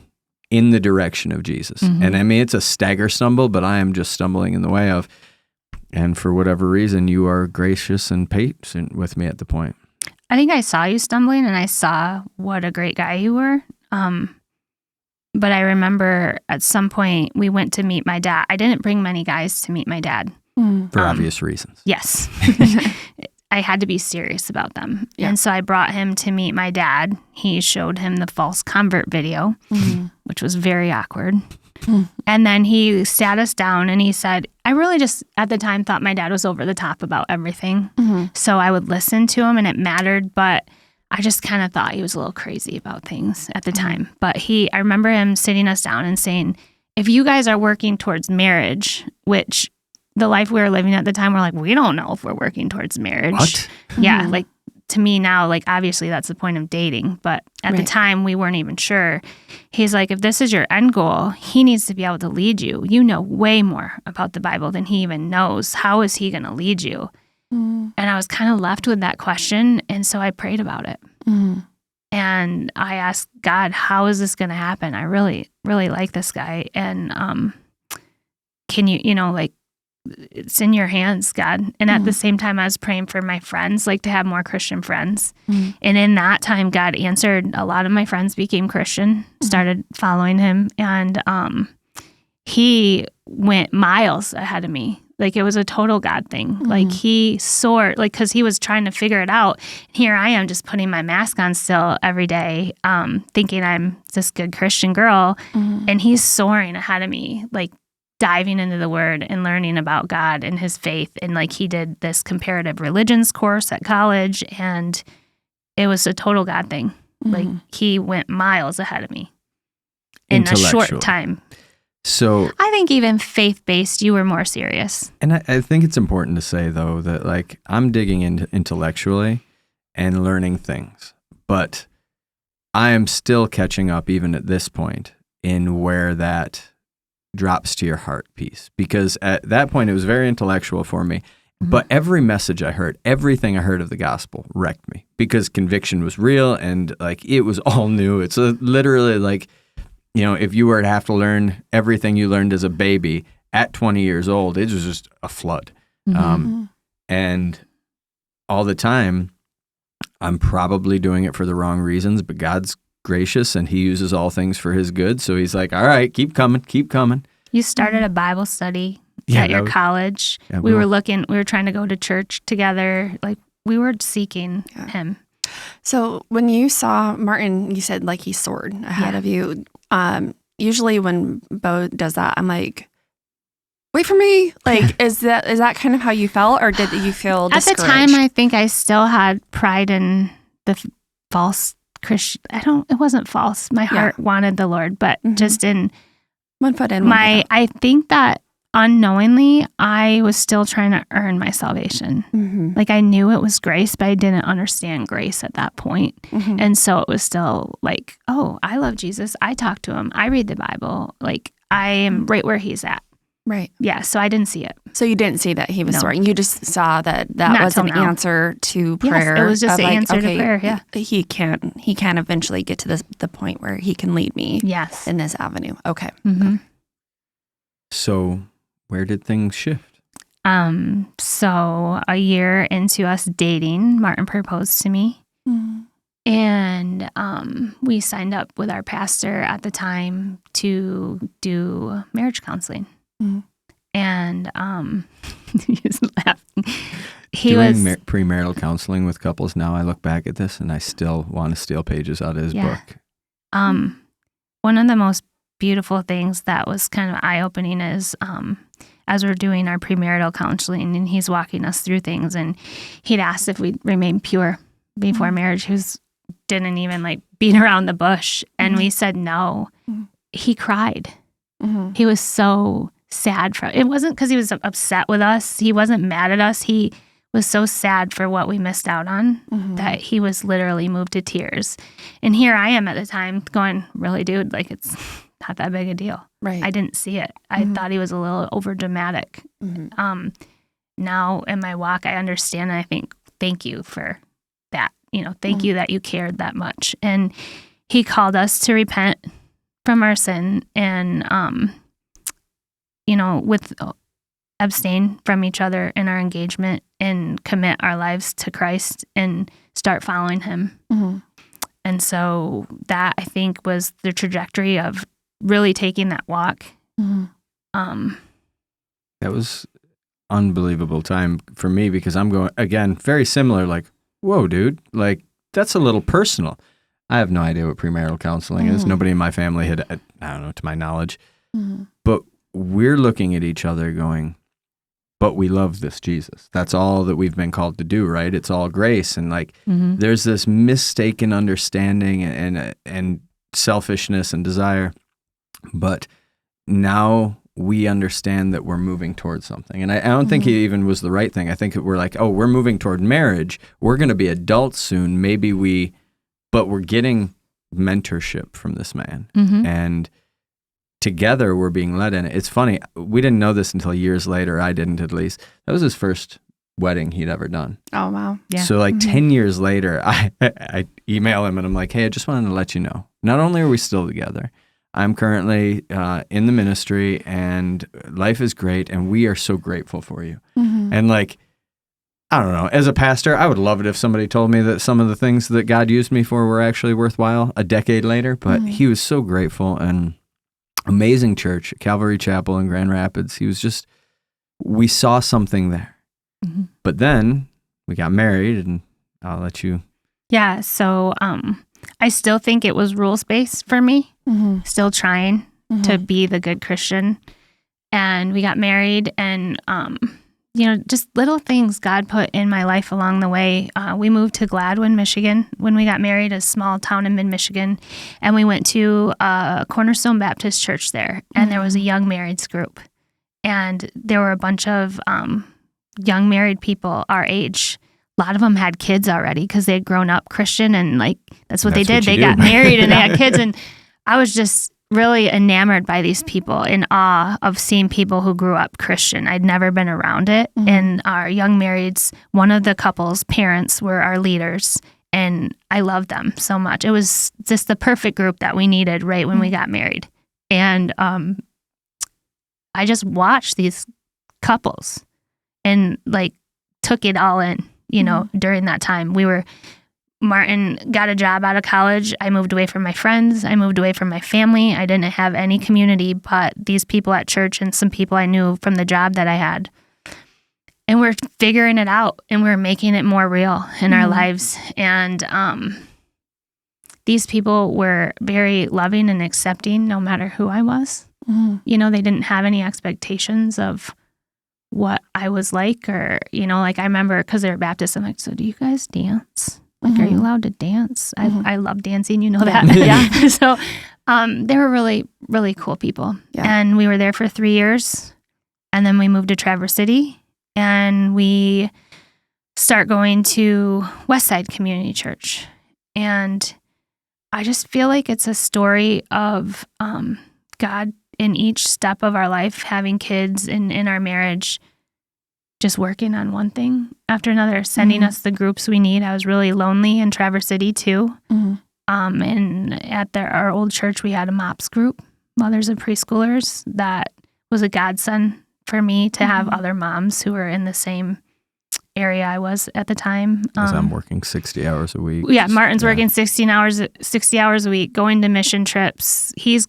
in the direction of Jesus. And I mean, it's a stagger stumble, but I am just stumbling in the way of, and for whatever reason, you are gracious and patient with me at the point. I think I saw you stumbling, and I saw what a great guy you were. But I remember at some point we went to meet my dad. I didn't bring many guys to meet my dad. For obvious reasons. Yes. I had to be serious about them. Yeah. And so I brought him to meet my dad. He showed him the false convert video, which was very awkward. And then he sat us down and he said, I really just at the time thought my dad was over the top about everything. So I would listen to him and it mattered, but I just kind of thought he was a little crazy about things at the time. But I remember him sitting us down and saying, if you guys are working towards marriage, which the life we were living at the time, we're like, we don't know if we're working towards marriage. What? Yeah, like to me now, like obviously that's the point of dating, but at the time we weren't even sure. He's like, if this is your end goal, he needs to be able to lead you. You know way more about the Bible than he even knows. How is he going to lead you? And I was kind of left with that question, and so I prayed about it. And I asked God, how is this going to happen? I really, really like this guy, and can you, it's in your hands, God. And at the same time, I was praying for my friends, like to have more Christian friends. And in that time, God answered. A lot of my friends became Christian, started following him. And he went miles ahead of me. Like it was a total God thing. Like he soared, like, cause he was trying to figure it out. Here I am just putting my mask on still every day, thinking I'm this good Christian girl. And he's soaring ahead of me, like diving into the word and learning about God and his faith. And like he did this comparative religions course at college, and it was a total God thing. Like he went miles ahead of me in a short time. So I think even faith-based, you were more serious. And I think it's important to say, though, that like I'm digging into intellectually and learning things, but I am still catching up even at this point in where that drops to your heart piece. Because at that point, it was very intellectual for me. But every message I heard, everything I heard of the gospel wrecked me because conviction was real and like it was all new. It's literally like, if you were to have to learn everything you learned as a baby at 20 years old, it was just a flood. And all the time, I'm probably doing it for the wrong reasons, but God's gracious and he uses all things for his good. So he's like, all right, keep coming, keep coming. You started a Bible study at your college. Yeah, we were trying to go to church together. Like we were seeking him. So when you saw Martin, you said like he soared ahead of you. Usually when Bo does that, I'm like, wait for me. Like, is that kind of how you felt, or did you feel discouraged? At the time, I think I still had pride in the false Christian. It wasn't false. My heart wanted the Lord, but just in one foot in, I think that unknowingly, I was still trying to earn my salvation. Like I knew it was grace, but I didn't understand grace at that point. And so it was still like, oh, I love Jesus. I talk to him. I read the Bible. Like I am right where he's at. Right. Yeah. So I didn't see it. So you didn't see that he was sorry. You just saw that Not was till an now. answer to prayer. Yes, it was just of an answer to prayer. Yeah. He can eventually get to the point where he can lead me. Yes. In this avenue. Okay. So where did things shift? So a year into us dating, Martin proposed to me. And we signed up with our pastor at the time to do marriage counseling. And he's laughing. Doing premarital counseling with couples now, I look back at this and I still want to steal pages out of his book. One of the most beautiful things that was kind of eye-opening is as we're doing our premarital counseling and he's walking us through things, and he'd asked if we'd remain pure before marriage. He didn't even like beat around the bush, and we said no. He cried. He was so sad. It wasn't because he was upset with us. He wasn't mad at us. He was so sad for what we missed out on that he was literally moved to tears. And here I am at the time going, really, dude, like it's not that big a deal. Right. I didn't see it. I thought he was a little over dramatic. Now in my walk, I understand, and I think, thank you for that. Thank you that you cared that much. And he called us to repent from our sin and, with abstain from each other in our engagement and commit our lives to Christ and start following him. And so that, I think, was the trajectory of really taking that walk. That was unbelievable time for me because I'm going, again, very similar, like, whoa, dude, like, that's a little personal. I have no idea what premarital counseling is. Nobody in my family had, I don't know, to my knowledge. But we're looking at each other going, but we love this Jesus. That's all that we've been called to do, right? It's all grace. And like, there's this mistaken understanding and selfishness and desire. But now we understand that we're moving towards something. And I don't think it even was the right thing. I think we're like, oh, we're moving toward marriage. We're going to be adults soon. But we're getting mentorship from this man. And together we're being led in it. It's funny. We didn't know this until years later. I didn't, at least. That was his first wedding he'd ever done. Oh, wow. Yeah. So like 10 years later, I email him and I'm like, hey, I just wanted to let you know. Not only are we still together, I'm currently in the ministry and life is great and we are so grateful for you. And like, I don't know, as a pastor, I would love it if somebody told me that some of the things that God used me for were actually worthwhile a decade later, but he was so grateful. And amazing church, Calvary Chapel in Grand Rapids. He was just, we saw something there. But then we got married, and I'll let you. Yeah, so I still think it was rules-based for me, still trying to be the good Christian. And we got married, and just little things God put in my life along the way. We moved to Gladwin, Michigan when we got married, a small town in mid-Michigan. And we went to a Cornerstone Baptist church there. And there was a young marrieds group. And there were a bunch of young married people our age. A lot of them had kids already because they had grown up Christian. And like, that's what they did. They got married and they had kids. And I was just really enamored by these people, in awe of seeing people who grew up Christian. I'd never been around it. And our young marrieds, one of the couple's parents were our leaders, and I loved them so much. It was just the perfect group that we needed right when we got married. And I just watched these couples and like took it all in, during that time. Martin got a job out of college. I moved away from my friends. I moved away from my family. I didn't have any community but these people at church and some people I knew from the job that I had. And we're figuring it out, and we're making it more real in our lives. And these people were very loving and accepting no matter who I was. They didn't have any expectations of what I was like, or, like I remember, because they were Baptist, I'm like, so do you guys dance? Like, are you allowed to dance? I love dancing, that. Yeah. So they were really, really cool people. Yeah. And we were there for 3 years. And then we moved to Traverse City, and we start going to Westside Community Church. And I just feel like it's a story of God in each step of our life, having kids and in our marriage, just working on one thing after another, sending us the groups we need. I was really lonely in Traverse City too. And at our old church, we had a MOPS group, Mothers of Preschoolers, that was a godsend for me to have other moms who were in the same area I was at the time. Because I'm working 60 hours a week. Yeah, Martin's working 60 hours a week, going to mission trips. He's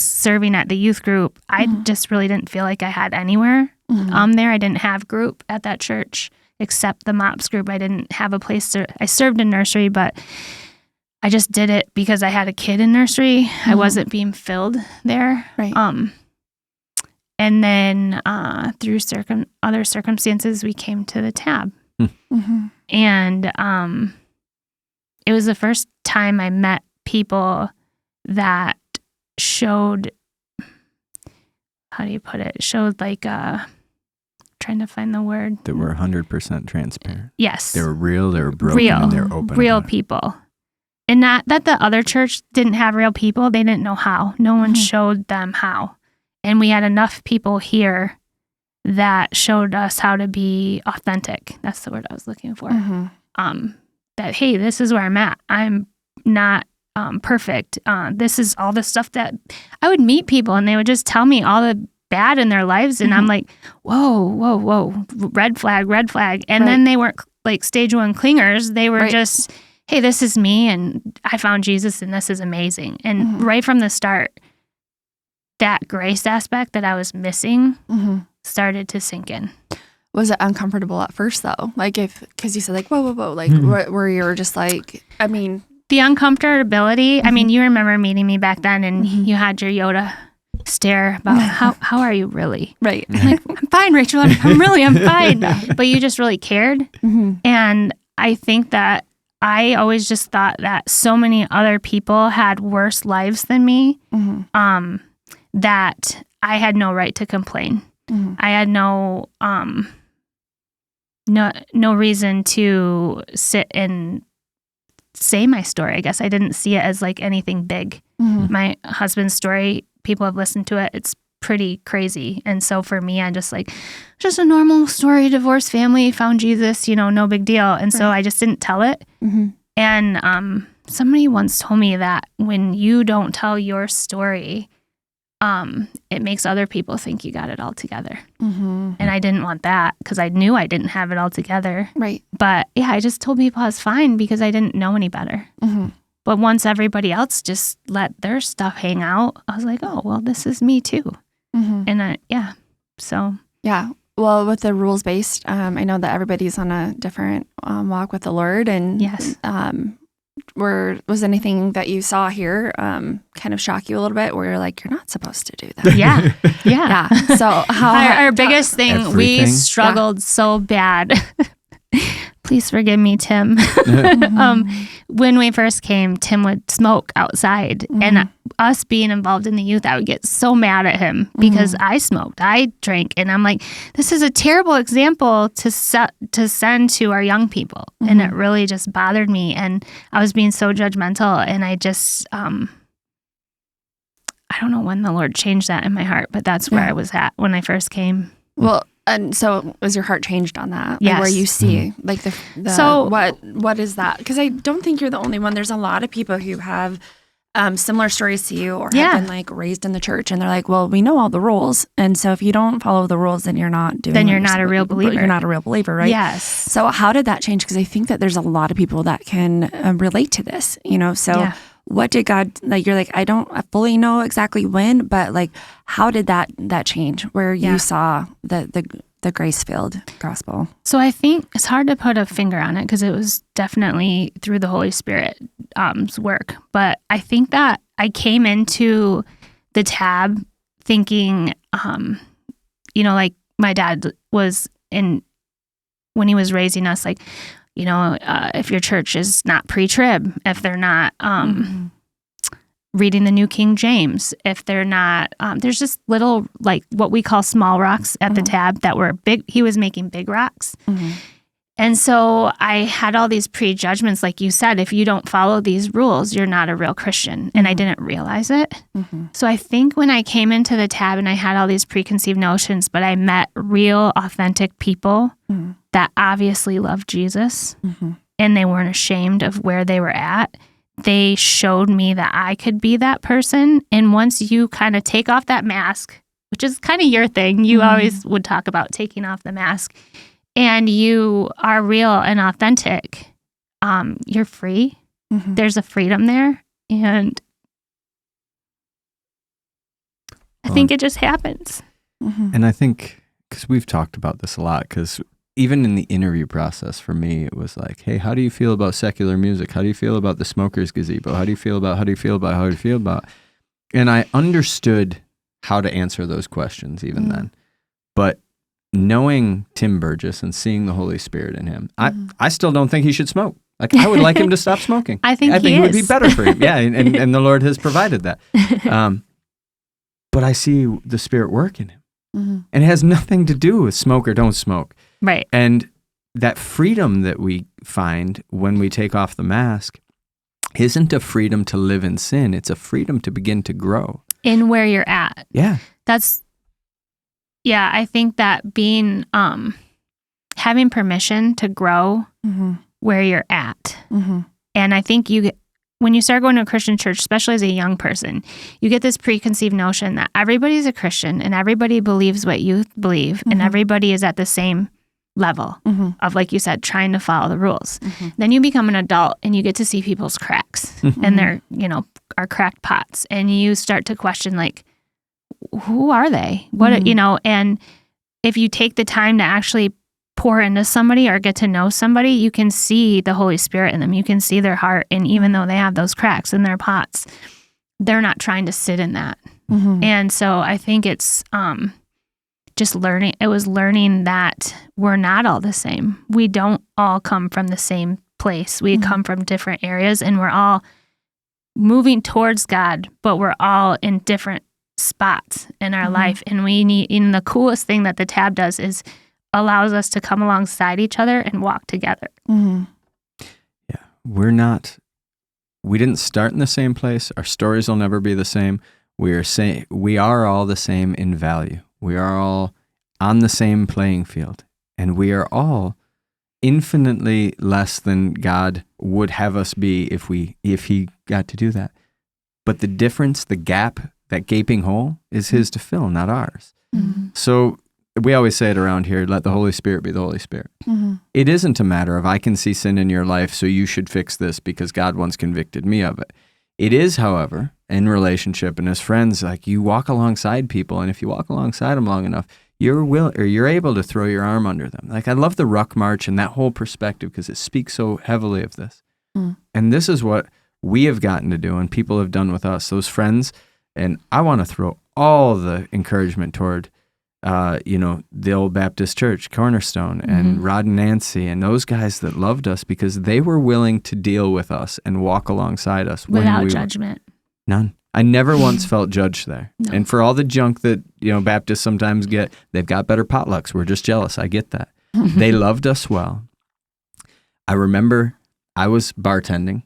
serving at the youth group. I just really didn't feel like I had anywhere there. I didn't have group at that church except the MOPS group. I didn't have a place to. I served in nursery, but I just did it because I had a kid in nursery. I wasn't being filled there. Right. And then through other circumstances, we came to the Tab. And it was the first time I met people that showed, how do you put it? Showed like, trying to find the word. That were 100% transparent. Yes. They were real, they were broken, and they were open. Real people. And not that the other church didn't have real people. They didn't know how. No one showed them how. And we had enough people here that showed us how to be authentic. That's the word I was looking for. That, hey, this is where I'm at. I'm not perfect. This is all the stuff that I would meet people and they would just tell me all the bad in their lives. And I'm like, whoa, red flag. And then they weren't like stage 1 clingers. They were just, hey, this is me and I found Jesus and this is amazing. And right from the start, that grace aspect that I was missing started to sink in. Was it uncomfortable at first though? Like because you said like, whoa, like where you were just like, I mean. The uncomfortability, I mean, you remember meeting me back then and you had your Yoda stare about how are you really? Right. I'm like, I'm fine, Rachel. I'm fine. But you just really cared. And I think that I always just thought that so many other people had worse lives than me. That I had no right to complain. I had no reason to sit and say my story. I guess I didn't see it as like anything big. My husband's story, people have listened to it. It's pretty crazy. And so for me, I just a normal story, divorced family, found Jesus, no big deal. And so I just didn't tell it. And somebody once told me that when you don't tell your story, it makes other people think you got it all together. And I didn't want that because I knew I didn't have it all together. Right. But yeah, I just told people I was fine because I didn't know any better. But once everybody else just let their stuff hang out, I was like, oh, well, this is me too. And so. Yeah. Well, with the rules-based, I know that everybody's on a different walk with the Lord. And yes. Was anything that you saw here kind of shock you a little bit where you're like, you're not supposed to do that? Yeah. So how our biggest thing, everything. We struggled so bad. Please forgive me, Tim. When we first came, Tim would smoke outside. And us being involved in the youth, I would get so mad at him because I smoked, I drank. And I'm like, this is a terrible example to send to our young people. And it really just bothered me. And I was being so judgmental. And I just, I don't know when the Lord changed that in my heart, but that's where I was at when I first came. Well, and so was your heart changed on that? Yes. Like where you see like the so what is that? Because I don't think you're the only one. There's a lot of people who have similar stories to you or have been like raised in the church and they're like, well, we know all the rules. And so if you don't follow the rules, then you're not doing Then you're not a real believer. You're not a real believer, right? Yes. So how did that change? Because I think that there's a lot of people that can relate to this, so what did God, like, you're like, I don't fully know exactly when, but like, how did that change where you saw the grace-filled gospel? So I think it's hard to put a finger on it because it was definitely through the Holy Spirit's work. But I think that I came into the Tab thinking, like my dad was when he was raising us, like, if your church is not pre-trib, if they're not reading the New King James, if they're not, there's just little, like what we call small rocks at the tab that were big. He was making big rocks. And so I had all these prejudgments, like you said, if you don't follow these rules, you're not a real Christian. And I didn't realize it. So I think when I came into the tab and I had all these preconceived notions, but I met real, authentic people that obviously loved Jesus and they weren't ashamed of where they were at. They showed me that I could be that person. And once you kind of take off that mask, which is kind of your thing, you always would talk about taking off the mask, and you are real and authentic, you're free. There's a freedom there. And I think it just happens. And I think, because we've talked about this a lot, because even in the interview process for me, it was like, hey, how do you feel about secular music? How do you feel about the smokers gazebo? How do you feel about? And I understood how to answer those questions even then. But knowing Tim Burgess and seeing the Holy Spirit in him, I still don't think he should smoke. Like, I would like him to stop smoking. I think it would be better for him. Yeah, and the Lord has provided that. But I see the Spirit work in him. And it has nothing to do with smoke or don't smoke. Right. And that freedom that we find when we take off the mask isn't a freedom to live in sin. It's a freedom to begin to grow. In where you're at. Yeah. I think that being, having permission to grow where you're at. And I think when you start going to a Christian church, especially as a young person, you get this preconceived notion that everybody's a Christian and everybody believes what you believe and everybody is at the same level of, like you said, trying to follow the rules. Then you become an adult and you get to see people's cracks and their, are cracked pots. And you start to question, like, who are they? What, and if you take the time to actually pour into somebody or get to know somebody, you can see the Holy Spirit in them. You can see their heart. And even though they have those cracks in their pots, they're not trying to sit in that. And so I think it's just learning. It was learning that we're not all the same. We don't all come from the same place. We come from different areas and we're all moving towards God, but we're all in different spots in our life. And the coolest thing that the tab does is allows us to come alongside each other and walk together. Yeah. We didn't start in the same place. Our stories will never be the same. We are all the same in value. We are all on the same playing field, and we are all infinitely less than God would have us be if he got to do that. But the difference, the gap, that gaping hole is his to fill, not ours. So we always say it around here, let the Holy Spirit be the Holy Spirit. It isn't a matter of I can see sin in your life, so you should fix this because God once convicted me of it. It is, however, in relationship and as friends, like you walk alongside people, and if you walk alongside them long enough, you're able to throw your arm under them. Like, I love the Ruck March and that whole perspective because it speaks so heavily of this. And this is what we have gotten to do and people have done with us, those friends. And I want to throw all the encouragement toward, the old Baptist church, Cornerstone, and Rod and Nancy, and those guys that loved us because they were willing to deal with us and walk alongside us. Without judgment. None. I never once felt judged there. No. And for all the junk that, Baptists sometimes get, they've got better potlucks. We're just jealous. I get that. They loved us well. I remember I was bartending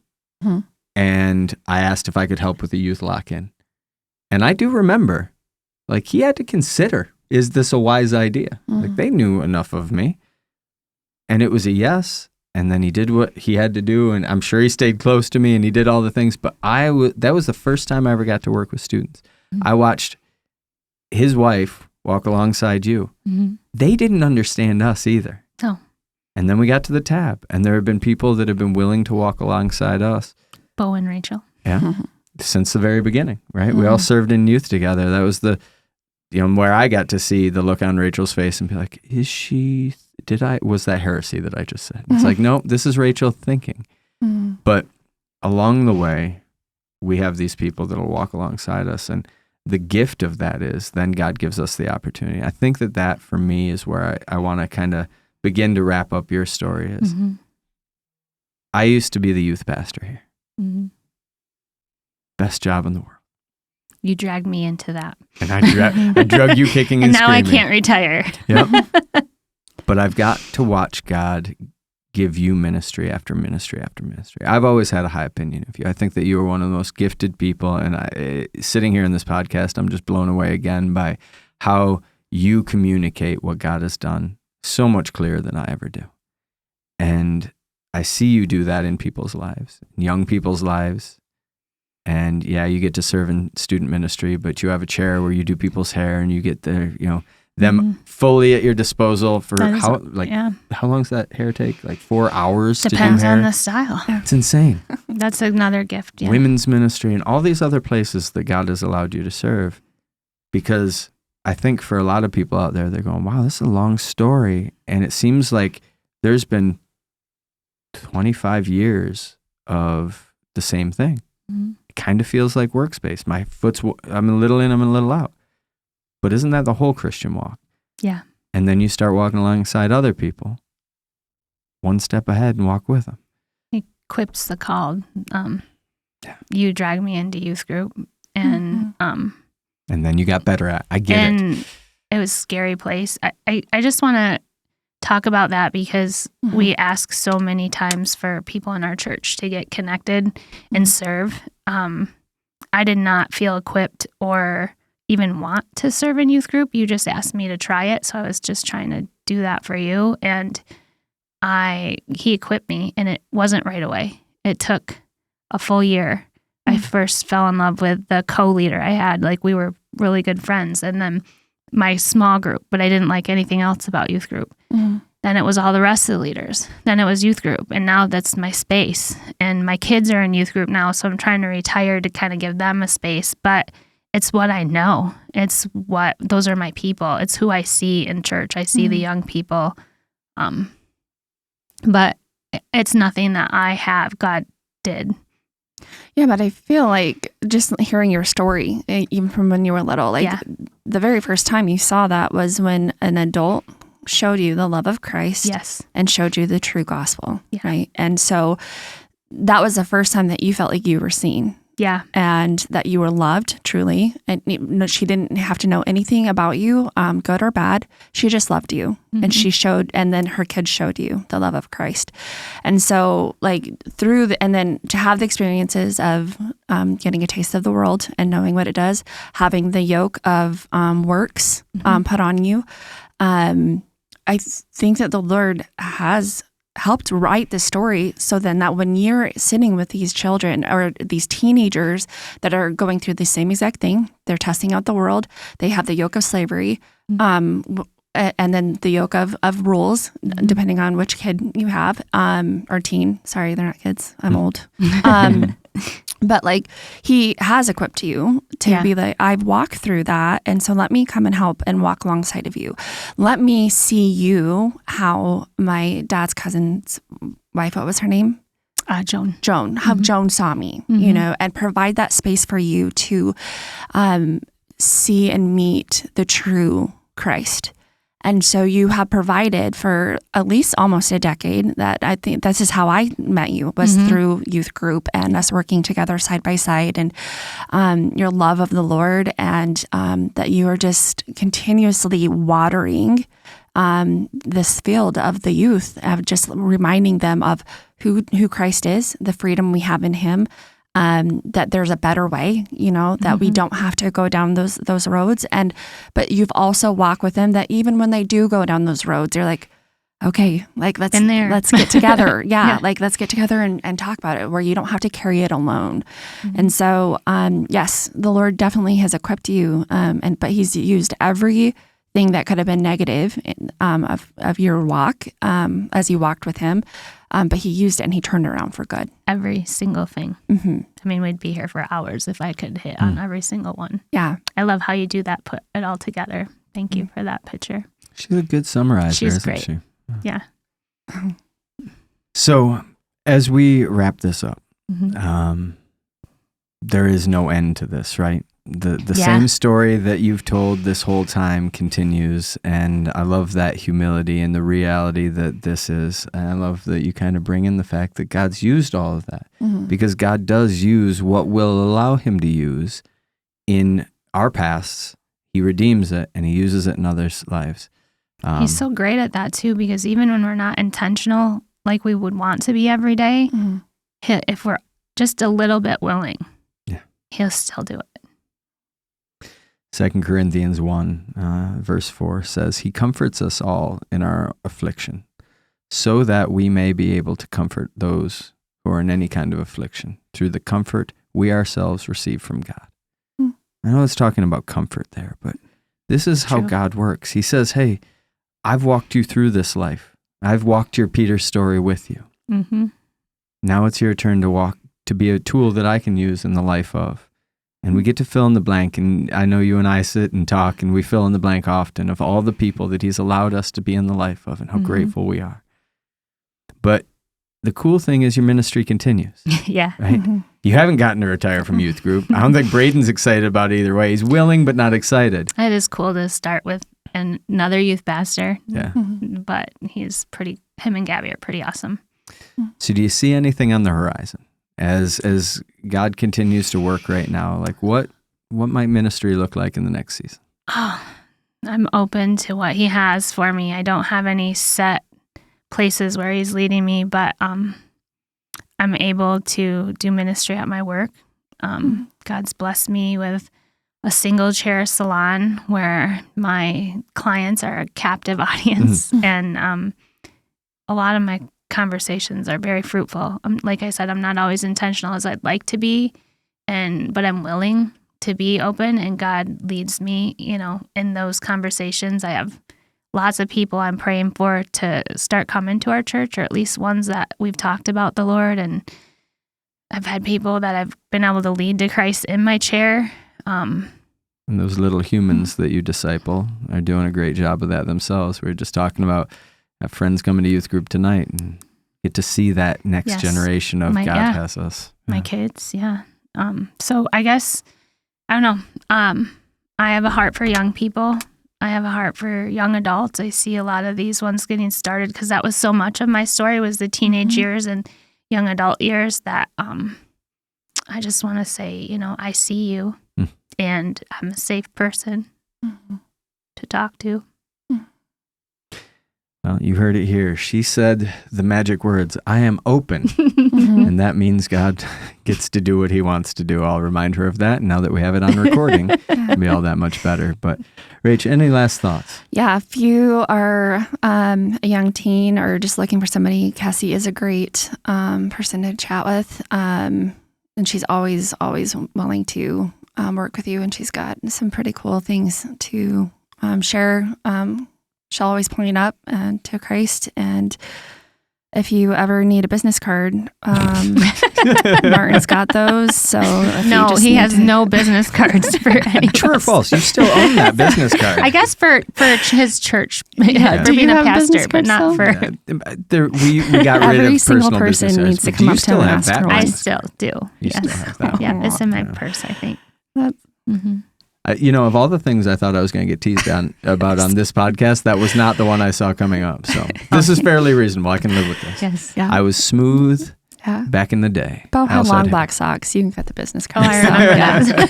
and I asked if I could help with the youth lock-in. And I do remember, like, he had to consider, is this a wise idea? Like, they knew enough of me. And it was a yes. And then he did what he had to do. And I'm sure he stayed close to me and he did all the things. But that was the first time I ever got to work with students. I watched his wife walk alongside you. They didn't understand us either. Oh. And then we got to the tab. And there have been people that have been willing to walk alongside us. Bo and Rachel. Yeah. Since the very beginning, right? We all served in youth together. That was where I got to see the look on Rachel's face and be like, was that heresy that I just said? It's like, no, this is Rachel thinking. But along the way, we have these people that will walk alongside us. And the gift of that is then God gives us the opportunity. I think that for me is where I want to kind of begin to wrap up your story is I used to be the youth pastor here. Best job in the world. You dragged me into that. And I drug you kicking and now screaming. I can't retire. Yep. But I've got to watch God give you ministry after ministry after ministry. I've always had a high opinion of you. I think that you are one of the most gifted people. And sitting here in this podcast, I'm just blown away again by how you communicate what God has done so much clearer than I ever do. And I see you do that in people's lives, young people's lives. And yeah, you get to serve in student ministry, but you have a chair where you do people's hair and you get them fully at your disposal for how long does that hair take? Like 4 hours Depends to do hair? on the style. It's insane. That's another gift. Yeah. Women's ministry and all these other places that God has allowed you to serve. Because I think for a lot of people out there, they're going, wow, this is a long story. And it seems like there's been 25 years of the same thing. Mm-hmm. It kind of feels like workspace. I'm a little in, I'm a little out. But isn't that the whole Christian walk? Yeah. And then you start walking alongside other people, one step ahead and walk with them. He equips the called. You dragged me into youth group and and then you got better at it. I get it. And it was a scary place. I just want to talk about that because we ask so many times for people in our church to get connected and serve. I did not feel equipped or even want to serve in youth group. You just asked me to try it. So I was just trying to do that for you. And he equipped me and it wasn't right away. It took a full year. I first fell in love with the co-leader I had. Like we were really good friends. And then my small group, but I didn't like anything else about youth group. Then it was all the rest of the leaders. Then it was youth group. And now that's my space. And my kids are in youth group now. So I'm trying to retire to kind of give them a space. But it's what I know. Those are my people. It's who I see in church. I see the young people. But it's nothing that I have. God did. Yeah, but I feel like just hearing your story, even from when you were little, the very first time you saw that was when an adult showed you the love of Christ. Yes. And showed you the true gospel. Yeah. Right. And so that was the first time that you felt like you were seen. Yeah. And that you were loved truly. And she didn't have to know anything about you, good or bad. She just loved you. And and then her kids showed you the love of Christ. And so and then to have the experiences of getting a taste of the world and knowing what it does, having the yoke of works put on you, I think that the Lord has helped write the story so then that when you're sitting with these children or these teenagers that are going through the same exact thing, they're testing out the world, they have the yoke of slavery, and then the yoke of rules, depending on which kid you have, or teen. Sorry, they're not kids. I'm old. But he has equipped you to be like, I've walked through that. And so let me come and help and walk alongside of you. Let me see you how my dad's cousin's wife, what was her name? Joan, how Joan saw me, and provide that space for you to see and meet the true Christ. And so you have provided for at least almost a decade. That I think this is how I met you, was through youth group and us working together side by side, and your love of the Lord, and that you are just continuously watering this field of the youth, of just reminding them of who Christ is, the freedom we have in Him. That there's a better way, that we don't have to go down those roads. But you've also walked with them that even when they do go down those roads, you're like, okay, let's get together. Let's get together and talk about it, where you don't have to carry it alone. And so, yes, the Lord definitely has equipped you. But He's used everything that could have been negative of your walk, as you walked with Him. But He used it and He turned it around for good. Every single thing. I mean, we'd be here for hours if I could hit on every single one. Yeah. I love how you do that, put it all together. Thank you for that picture. She's a good summarizer, She's great. Isn't she? Yeah. So as we wrap this up, there is no end to this, right? the same story that you've told this whole time continues, and I love that humility and the reality that this is. And I love that you kind of bring in the fact that God's used all of that, because God does use what will allow him to use in our pasts. He redeems it and he uses it in others' lives. He's so great at that too, because even when we're not intentional like we would want to be every day, if we're just a little bit willing, he'll still do it. 2 Corinthians 1, verse 4 says, he comforts us all in our affliction, so that we may be able to comfort those who are in any kind of affliction through the comfort we ourselves receive from God. I know it's talking about comfort there, but this is how God works. He says, hey, I've walked you through this life. I've walked your Peter story with you. Now it's your turn to be a tool that I can use in the life of. And we get to fill in the blank. And I know you and I sit and talk and we fill in the blank often of all the people that he's allowed us to be in the life of and how grateful we are. But the cool thing is your ministry continues. Right? You haven't gotten to retire from youth group. I don't think Braden's excited about it either way. He's willing, but not excited. It is cool to start with another youth pastor. Yeah. But him and Gabby are pretty awesome. So do you see anything on the horizon as God continues to work right now? Like what might ministry look like in the next season? Oh, I'm open to what he has for me. I don't have any set places where he's leading me, but I'm able to do ministry at my work. God's blessed me with a single chair salon where my clients are a captive audience, and a lot of my conversations are very fruitful. Like I said, I'm not always intentional as I'd like to be, but I'm willing to be open, and God leads me, in those conversations. I have lots of people I'm praying for to start coming to our church, or at least ones that we've talked about the Lord. And I've had people that I've been able to lead to Christ in my chair. And those little humans that you disciple are doing a great job of that themselves. We were just talking about friends coming to youth group tonight and get to see that next generation of God has us. My kids, so I guess, I don't know. I have a heart for young people. I have a heart for young adults. I see a lot of these ones getting started because that was so much of my story was the teenage years and young adult years that I just want to say, I see you and I'm a safe person to talk to. Well, you heard it here. She said the magic words, I am open. And that means God gets to do what he wants to do. I'll remind her of that. And now that we have it on recording, it'll be all that much better. But Rach, any last thoughts? Yeah, if you are a young teen or just looking for somebody, Cassie is a great person to chat with. And she's always willing to work with you. And she's got some pretty cool things to share. She'll always point up to Christ. And if you ever need a business card, Martin's got those. So no, he has no business cards for any. True or false? You still own that business card. I guess for his church, for being a pastor, but not for. We got rid of every single personal person business needs to come up to him and ask for one. I still do. You still have that. Yeah, it's in my purse, I think. Of all the things I thought I was going to get teased about on this podcast, that was not the one I saw coming up. So this is fairly reasonable. I can live with this. Yes. Yeah. I was smooth back in the day. Bo had long black socks. You can get the business card. Oh, I remember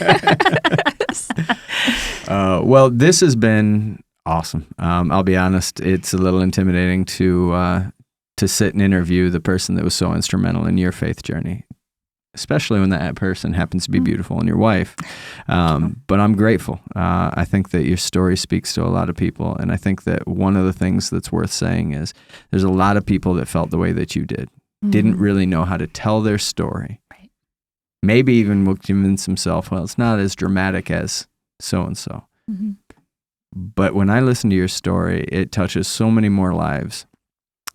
that. Well, this has been awesome. I'll be honest. It's a little intimidating to sit and interview the person that was so instrumental in your faith journey, especially when that person happens to be beautiful and your wife. But I'm grateful. I think that your story speaks to a lot of people. And I think that one of the things that's worth saying is there's a lot of people that felt the way that you did, didn't really know how to tell their story. Right. Maybe even will convince himself, well, it's not as dramatic as so-and-so. But when I listen to your story, it touches so many more lives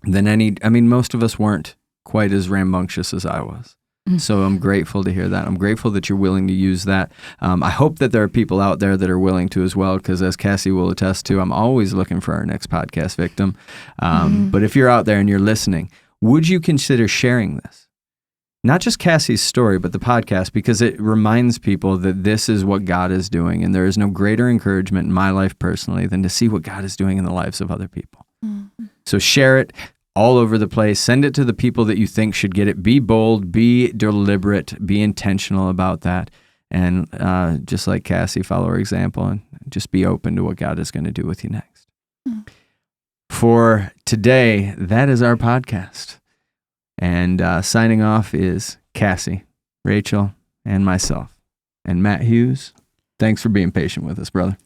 than most of us weren't quite as rambunctious as I was. So I'm grateful to hear that. I'm grateful that you're willing to use that. I hope that there are people out there that are willing to as well, because as Cassie will attest to, I'm always looking for our next podcast victim. But if you're out there and you're listening, would you consider sharing this? not just Cassie's story, but the podcast, because it reminds people that this is what God is doing. And there is no greater encouragement in my life personally than to see what God is doing in the lives of other people. So share it all over the place. Send it to the people that you think should get it. Be bold, be deliberate, be intentional about that. And just like Cassie, follow her example and just be open to what God is going to do with you next. For today, that is our podcast. And signing off is Cassie, Rachel, and myself. And Matt Hughes, thanks for being patient with us, brother.